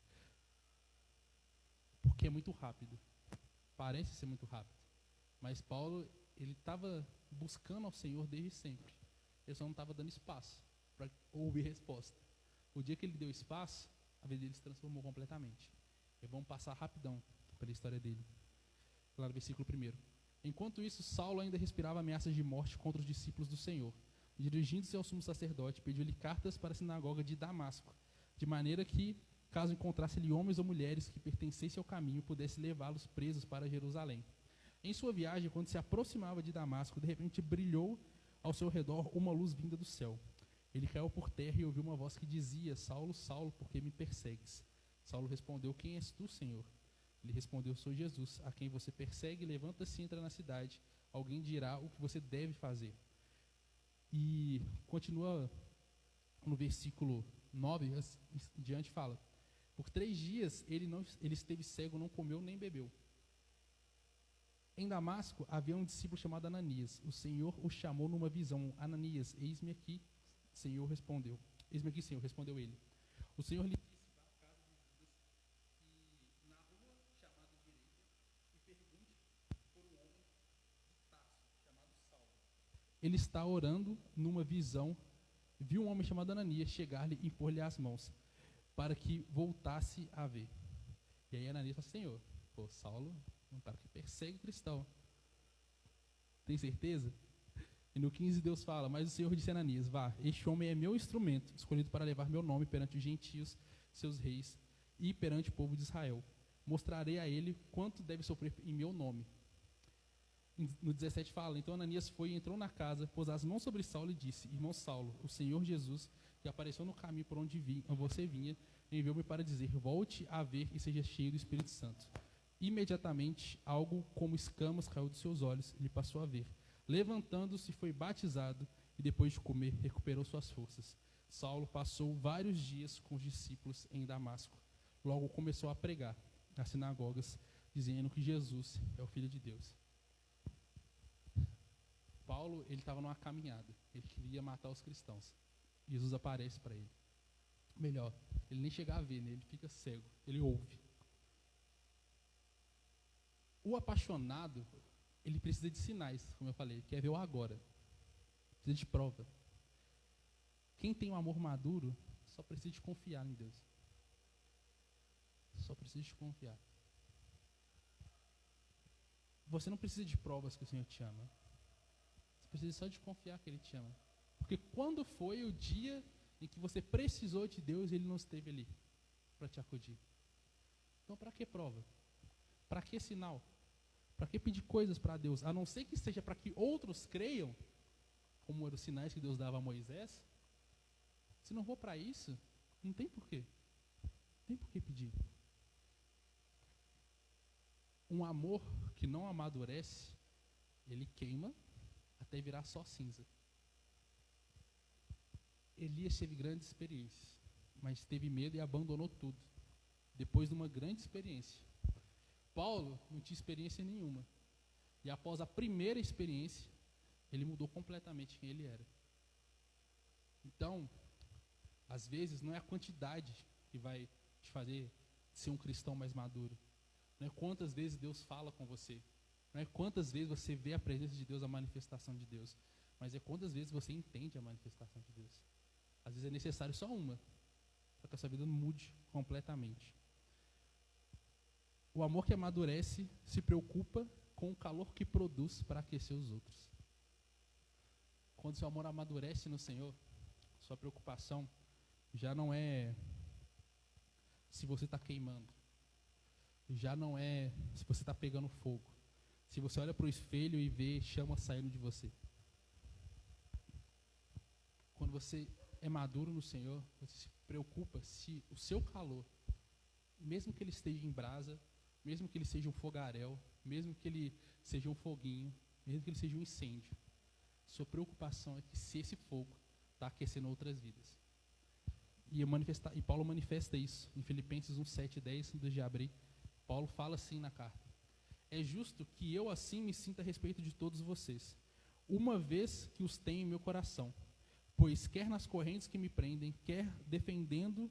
Porque é muito rápido. Parece ser muito rápido. Mas Paulo, ele estava buscando ao Senhor desde sempre. Ele só não estava dando espaço para ouvir resposta. O dia que ele deu espaço, a vida dele se transformou completamente. E vamos passar rapidão pela história dele. Lá no versículo 1. Enquanto isso, Saulo ainda respirava ameaças de morte contra os discípulos do Senhor. Dirigindo-se ao sumo sacerdote, pediu-lhe cartas para a sinagoga de Damasco, de maneira que, caso encontrasse-lhe homens ou mulheres que pertencessem ao caminho, pudesse levá-los presos para Jerusalém. Em sua viagem, quando se aproximava de Damasco, de repente brilhou ao seu redor uma luz vinda do céu. Ele caiu por terra e ouviu uma voz que dizia: Saulo, Saulo, por que me persegues? Saulo respondeu: Quem és tu, Senhor? Ele respondeu: Sou Jesus, a quem você persegue. Levanta-se e entra na cidade. Alguém dirá o que você deve fazer. E continua no versículo 9, em diante fala: Por 3 dias ele esteve cego, não comeu nem bebeu. Em Damasco havia um discípulo chamado Ananias. O Senhor o chamou numa visão: Ananias, eis-me aqui. Senhor respondeu. Eis-me aqui, Senhor, respondeu ele. O Senhor lhe disse: vá à casa de Judas e na rua chamada Direita e pergunte por um homem de Tarso, chamado Saulo. Ele está orando numa visão, viu um homem chamado Ananias chegar-lhe e impor-lhe as mãos, para que voltasse a ver. E aí Ananias fala: Senhor, Saulo é um cara que persegue cristão. Tem certeza? E no 15 Deus fala: Mas o Senhor disse a Ananias: Vá, este homem é meu instrumento, escolhido para levar meu nome perante os gentios, seus reis, e perante o povo de Israel. Mostrarei a ele quanto deve sofrer em meu nome. No 17 fala: Então Ananias foi e entrou na casa, pôs as mãos sobre Saulo e disse: Irmão Saulo, o Senhor Jesus, que apareceu no caminho por onde você vinha, enviou-me para dizer: Volte a ver e seja cheio do Espírito Santo. Imediatamente, algo como escamas caiu dos seus olhos, e ele passou a ver. Levantando-se, foi batizado e depois de comer, recuperou suas forças. Saulo passou vários dias com os discípulos em Damasco. Logo começou a pregar nas sinagogas, dizendo que Jesus é o Filho de Deus. Paulo, ele estava numa caminhada. Ele queria matar os cristãos. Jesus aparece para ele. Melhor, ele nem chega a ver, né? Ele fica cego, ele ouve. O apaixonado, ele precisa de sinais, como eu falei, quer ver o agora. Precisa de prova. Quem tem um amor maduro, só precisa de confiar em Deus. só precisa de confiar. Você não precisa de provas que o Senhor te ama. Você precisa só de confiar que Ele te ama. Porque quando foi o dia em que você precisou de Deus, Ele não esteve ali para te acudir. Então, para que prova? Para que sinal? Para que pedir coisas para Deus? A não ser que seja para que outros creiam, como eram os sinais que Deus dava a Moisés. Se não for para isso, não tem porquê. Não tem porquê pedir. Um amor que não amadurece, ele queima até virar só cinza. Elias teve grandes experiências, mas teve medo e abandonou tudo, depois de uma grande experiência. Paulo não tinha experiência nenhuma, e após a primeira experiência, ele mudou completamente quem ele era. Então, às vezes, não é a quantidade que vai te fazer ser um cristão mais maduro. Não é quantas vezes Deus fala com você. Não é quantas vezes você vê a presença de Deus, a manifestação de Deus. Mas é quantas vezes você entende a manifestação de Deus. Às vezes é necessário só uma, para que a sua vida mude completamente. O amor que amadurece se preocupa com o calor que produz para aquecer os outros. Quando seu amor amadurece no Senhor, sua preocupação já não é se você está queimando, já não é se você está pegando fogo, se você olha para o espelho e vê chama saindo de você. Quando você é maduro no Senhor, você se preocupa se o seu calor, mesmo que ele esteja em brasa, mesmo que ele seja um fogaréu, mesmo que ele seja um foguinho, mesmo que ele seja um incêndio, sua preocupação é que se esse fogo está aquecendo outras vidas. E Paulo manifesta isso em Filipenses 1, 7 e 10, de abrir. Paulo fala assim na carta: é justo que eu assim me sinta a respeito de todos vocês, uma vez que os tenho em meu coração, pois quer nas correntes que me prendem, quer defendendo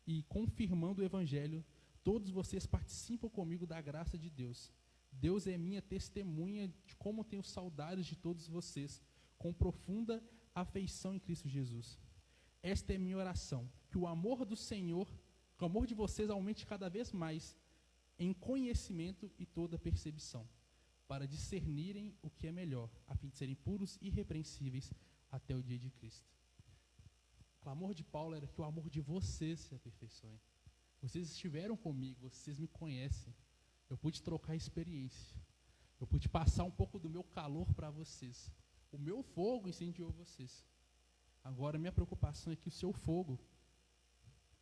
e confirmando o Evangelho, todos vocês participam comigo da graça de Deus. Deus é minha testemunha de como tenho saudades de todos vocês, com profunda afeição em Cristo Jesus. Esta é minha oração, que o amor do Senhor, que o amor de vocês aumente cada vez mais em conhecimento e toda percepção, para discernirem o que é melhor, a fim de serem puros e irrepreensíveis até o dia de Cristo. O clamor de Paulo era que o amor de vocês se aperfeiçoe. Vocês estiveram comigo, vocês me conhecem. Eu pude trocar experiência. Eu pude passar um pouco do meu calor para vocês. O meu fogo incendiou vocês. Agora, minha preocupação é que o seu fogo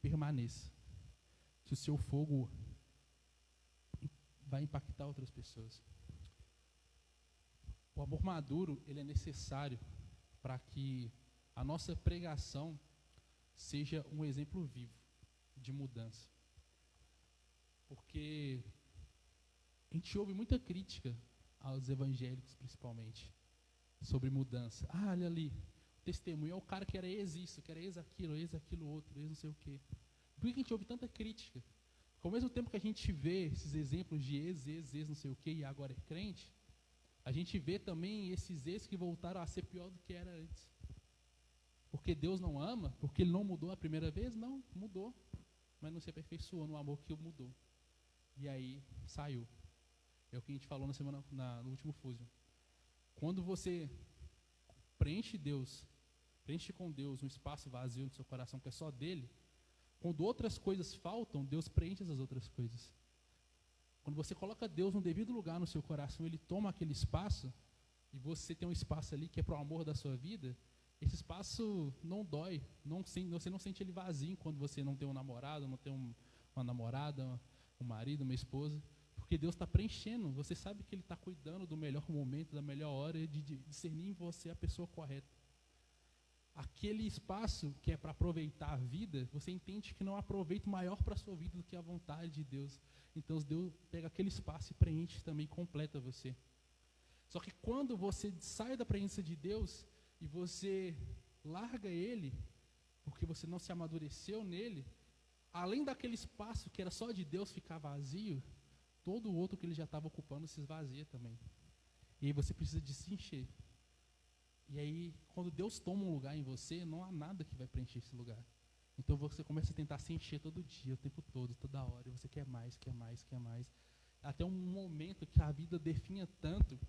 permaneça. Que o seu fogo vai impactar outras pessoas. O amor maduro, ele é necessário para que a nossa pregação seja um exemplo vivo de mudança. Porque a gente ouve muita crítica aos evangélicos, principalmente, sobre mudança. Ah, olha ali, o testemunho é o cara que era ex-isso, que era ex-aquilo outro, ex não sei o quê. Por que a gente ouve tanta crítica? Porque ao mesmo tempo que a gente vê esses exemplos de ex não sei o quê, e agora é crente, a gente vê também esses ex que voltaram a ser pior do que era antes. Porque Deus não ama? Porque Ele não mudou a primeira vez? Não, mudou. Mas não se aperfeiçoou no amor que o mudou. E aí, saiu. É o que a gente falou no último Fusion. Quando você preenche com Deus um espaço vazio no seu coração que é só dele, quando outras coisas faltam, Deus preenche essas outras coisas. Quando você coloca Deus no devido lugar no seu coração, Ele toma aquele espaço, e você tem um espaço ali que é para o amor da sua vida, esse espaço não dói, você não sente ele vazio quando você não tem um namorado, não tem uma namorada, um marido, uma esposa, porque Deus está preenchendo, você sabe que Ele está cuidando do melhor momento, da melhor hora, de discernir em você a pessoa correta. Aquele espaço que é para aproveitar a vida, você entende que não há aproveito maior para a sua vida do que a vontade de Deus. Então Deus pega aquele espaço e preenche também, completa você. Só que quando você sai da presença de Deus e você larga Ele, porque você não se amadureceu nele, além daquele espaço que era só de Deus ficar vazio, todo o outro que Ele já estava ocupando se esvazia também. E aí você precisa de se encher. E aí, quando Deus toma um lugar em você, não há nada que vai preencher esse lugar. Então você começa a tentar se encher todo dia, o tempo todo, toda hora, e você quer mais, quer mais, quer mais. Até um momento que a vida definha tanto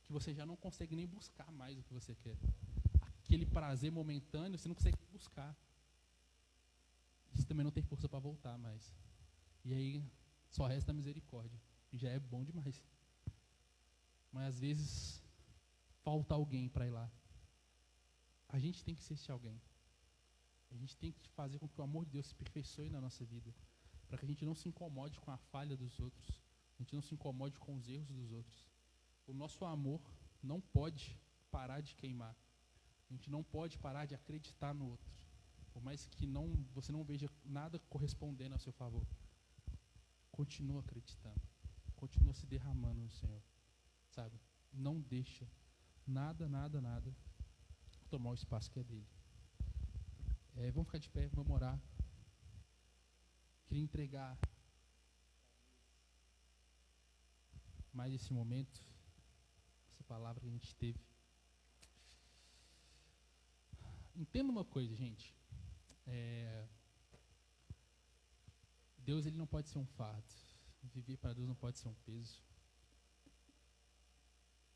que você já não consegue nem buscar mais o que você quer. Aquele prazer momentâneo, você não consegue buscar. Você também não tem força para voltar mais. E aí só resta a misericórdia. E já é bom demais. Mas às vezes falta alguém para ir lá. A gente tem que ser esse alguém. A gente tem que fazer com que o amor de Deus se aperfeiçoe na nossa vida. Para que a gente não se incomode com a falha dos outros. A gente não se incomode com os erros dos outros. O nosso amor não pode parar de queimar. A gente não pode parar de acreditar no outro. Por mais que você não veja nada correspondendo a seu favor. Continua acreditando. Continua se derramando no Senhor. Sabe? Não deixa nada tomar o espaço que é dele. Vamos ficar de pé, vamos orar. Queria entregar mais esse momento, essa palavra que a gente teve. Entenda uma coisa, gente. Deus, ele não pode ser um fardo. Viver para Deus não pode ser um peso.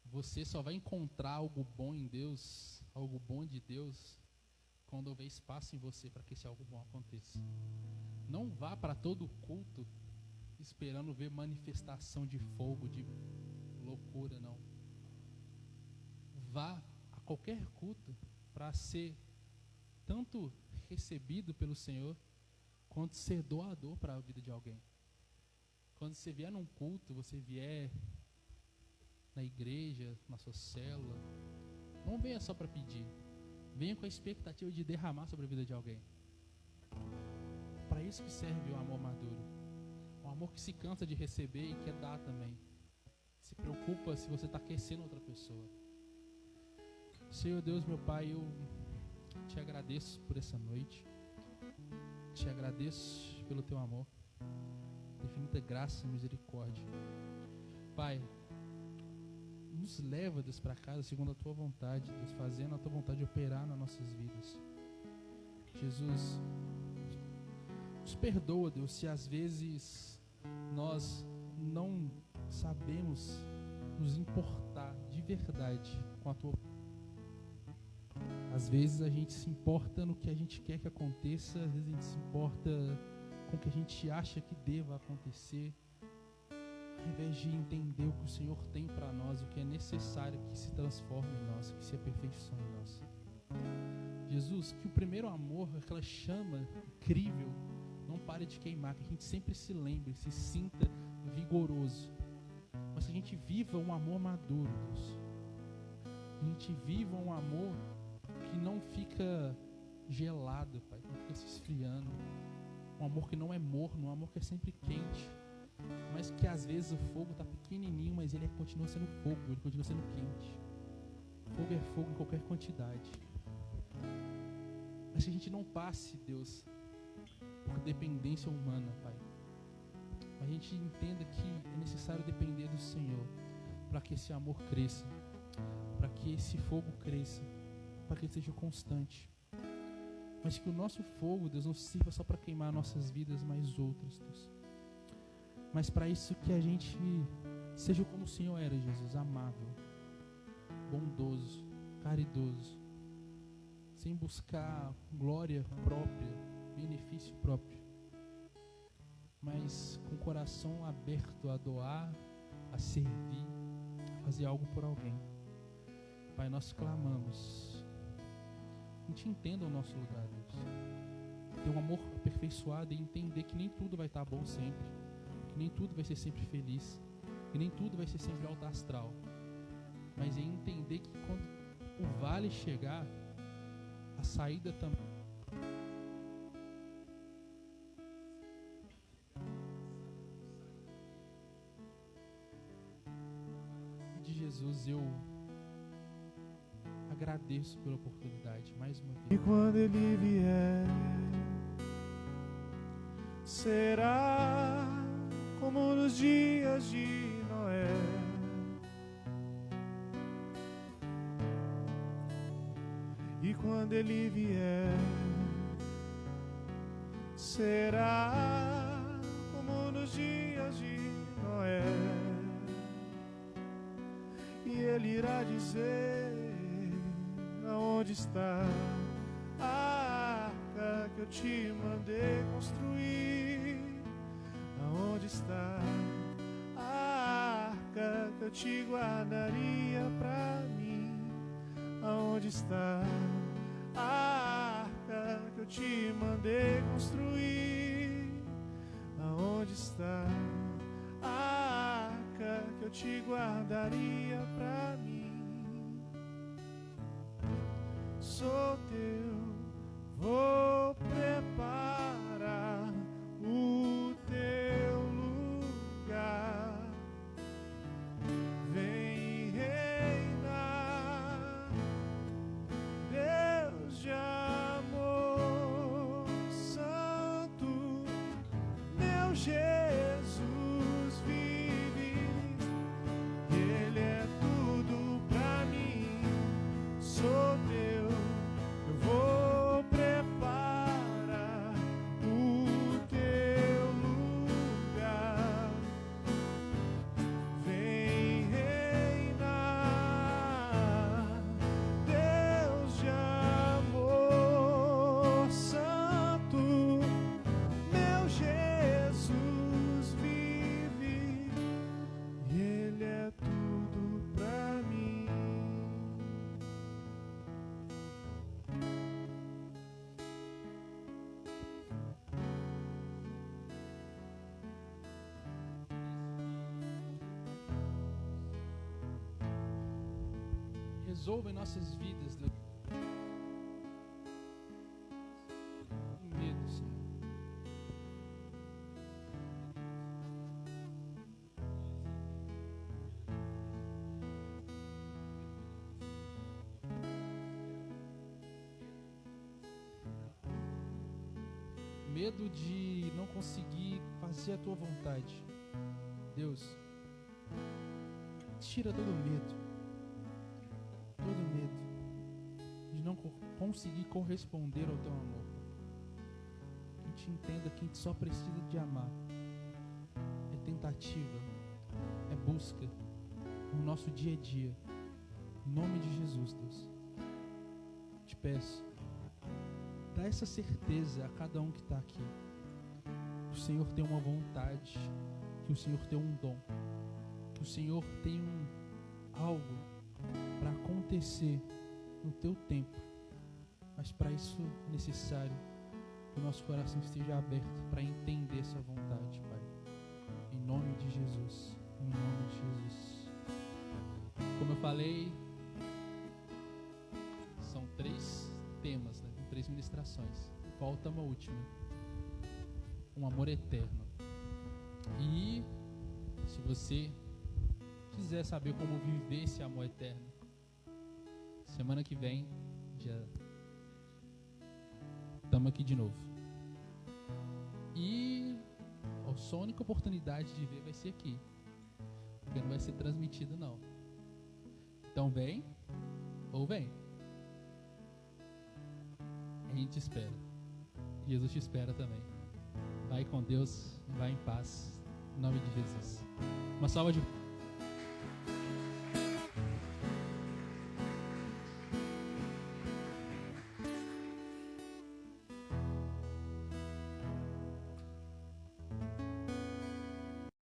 Você só vai encontrar algo bom em Deus, algo bom de Deus, quando houver espaço em você para que esse algo bom aconteça. Não vá para todo culto esperando ver manifestação de fogo, de loucura, não. Vá a qualquer culto para ser tanto recebido pelo Senhor, quanto ser doador para a vida de alguém. Quando você vier num culto, você vier na igreja, na sua célula, não venha só para pedir. Venha com a expectativa de derramar sobre a vida de alguém. Para isso que serve o amor maduro. Um amor que se cansa de receber e quer dar também. Se preocupa se você está aquecendo outra pessoa. Senhor Deus, meu Pai, eu te agradeço por essa noite. Te agradeço pelo teu amor. Infinita graça e misericórdia. Pai, nos leva, Deus, para casa segundo a tua vontade, Deus, fazendo a tua vontade operar nas nossas vidas. Jesus, nos perdoa, Deus, se às vezes nós não sabemos nos importar de verdade com a tua. Às vezes a gente se importa no que a gente quer que aconteça, às vezes a gente se importa com o que a gente acha que deva acontecer, ao invés de entender o que o Senhor tem para nós, o que é necessário que se transforme em nós, que se aperfeiçoe em nós. Jesus, que o primeiro amor, aquela chama incrível, não pare de queimar, que a gente sempre se lembre, se sinta vigoroso. Mas que a gente viva um amor maduro, Deus. Que a gente viva um amor que não fica gelado, Pai, que não fica se esfriando. Um amor que não é morno, um amor que é sempre quente. Mas que às vezes o fogo está pequenininho, mas ele continua sendo fogo, ele continua sendo quente. Fogo é fogo em qualquer quantidade. Mas que a gente não passe, Deus, por dependência humana, Pai. A gente entenda que é necessário depender do Senhor para que esse amor cresça, para que esse fogo cresça, para que ele seja constante. Mas que o nosso fogo, Deus, não sirva só para queimar nossas vidas, mas outras, Deus. Mas para isso que a gente seja como o Senhor era, Jesus, amável, bondoso, caridoso, sem buscar glória própria, benefício próprio, mas com o coração aberto a doar, a servir, a fazer algo por alguém. Pai, nós clamamos, a gente entenda o nosso lugar, Deus. Ter um amor aperfeiçoado e entender que nem tudo vai estar bom sempre, que nem tudo vai ser sempre feliz, que nem tudo vai ser sempre alto astral, mas é entender que quando o vale chegar, a saída também. De Jesus, eu agradeço pela oportunidade mais uma vez. E quando ele vier, será como nos dias de Noé. E quando ele vier, será como nos dias de Noé. E ele irá dizer: aonde está a arca que eu te mandei construir? Aonde está a arca que eu te guardaria pra mim? Aonde está a arca que eu te mandei construir? Aonde está a arca que eu te guardaria pra mim? Sou teu, vou preparar o teu lugar. Vem reinar, Deus de amor santo, meu Jesus vive, Ele é tudo pra mim. Sou teu, eu vou preparar o teu lugar. Vem reinar, Deus de amor santo, meu Jesus vive, Ele é tudo pra mim. Resolva em nossas vidas, Deus, o medo, Senhor. Medo de não conseguir fazer a tua vontade. Deus, tira todo medo. Todo medo de não conseguir corresponder ao teu amor. Que a gente entenda que a gente só precisa de amar. É tentativa, é busca no nosso dia a dia. Em nome de Jesus, Deus, te peço, dá essa certeza a cada um que está aqui. Que o Senhor tem uma vontade, que o Senhor tem um dom, que o Senhor tem algo para acontecer no teu tempo, mas para isso é necessário que o nosso coração esteja aberto para entender essa vontade, Pai. Em nome de Jesus, em nome de Jesus. Como eu falei, são 3 temas, né? 3 ministrações. Falta uma última: um amor eterno. E se você quiser saber como viver esse amor eterno, semana que vem estamos aqui de novo. E a sua única oportunidade de ver vai ser aqui, porque não vai ser transmitido não. Então vem, ou vem. A gente espera. Jesus te espera também. Vai com Deus, vai em paz, em nome de Jesus. Uma salva de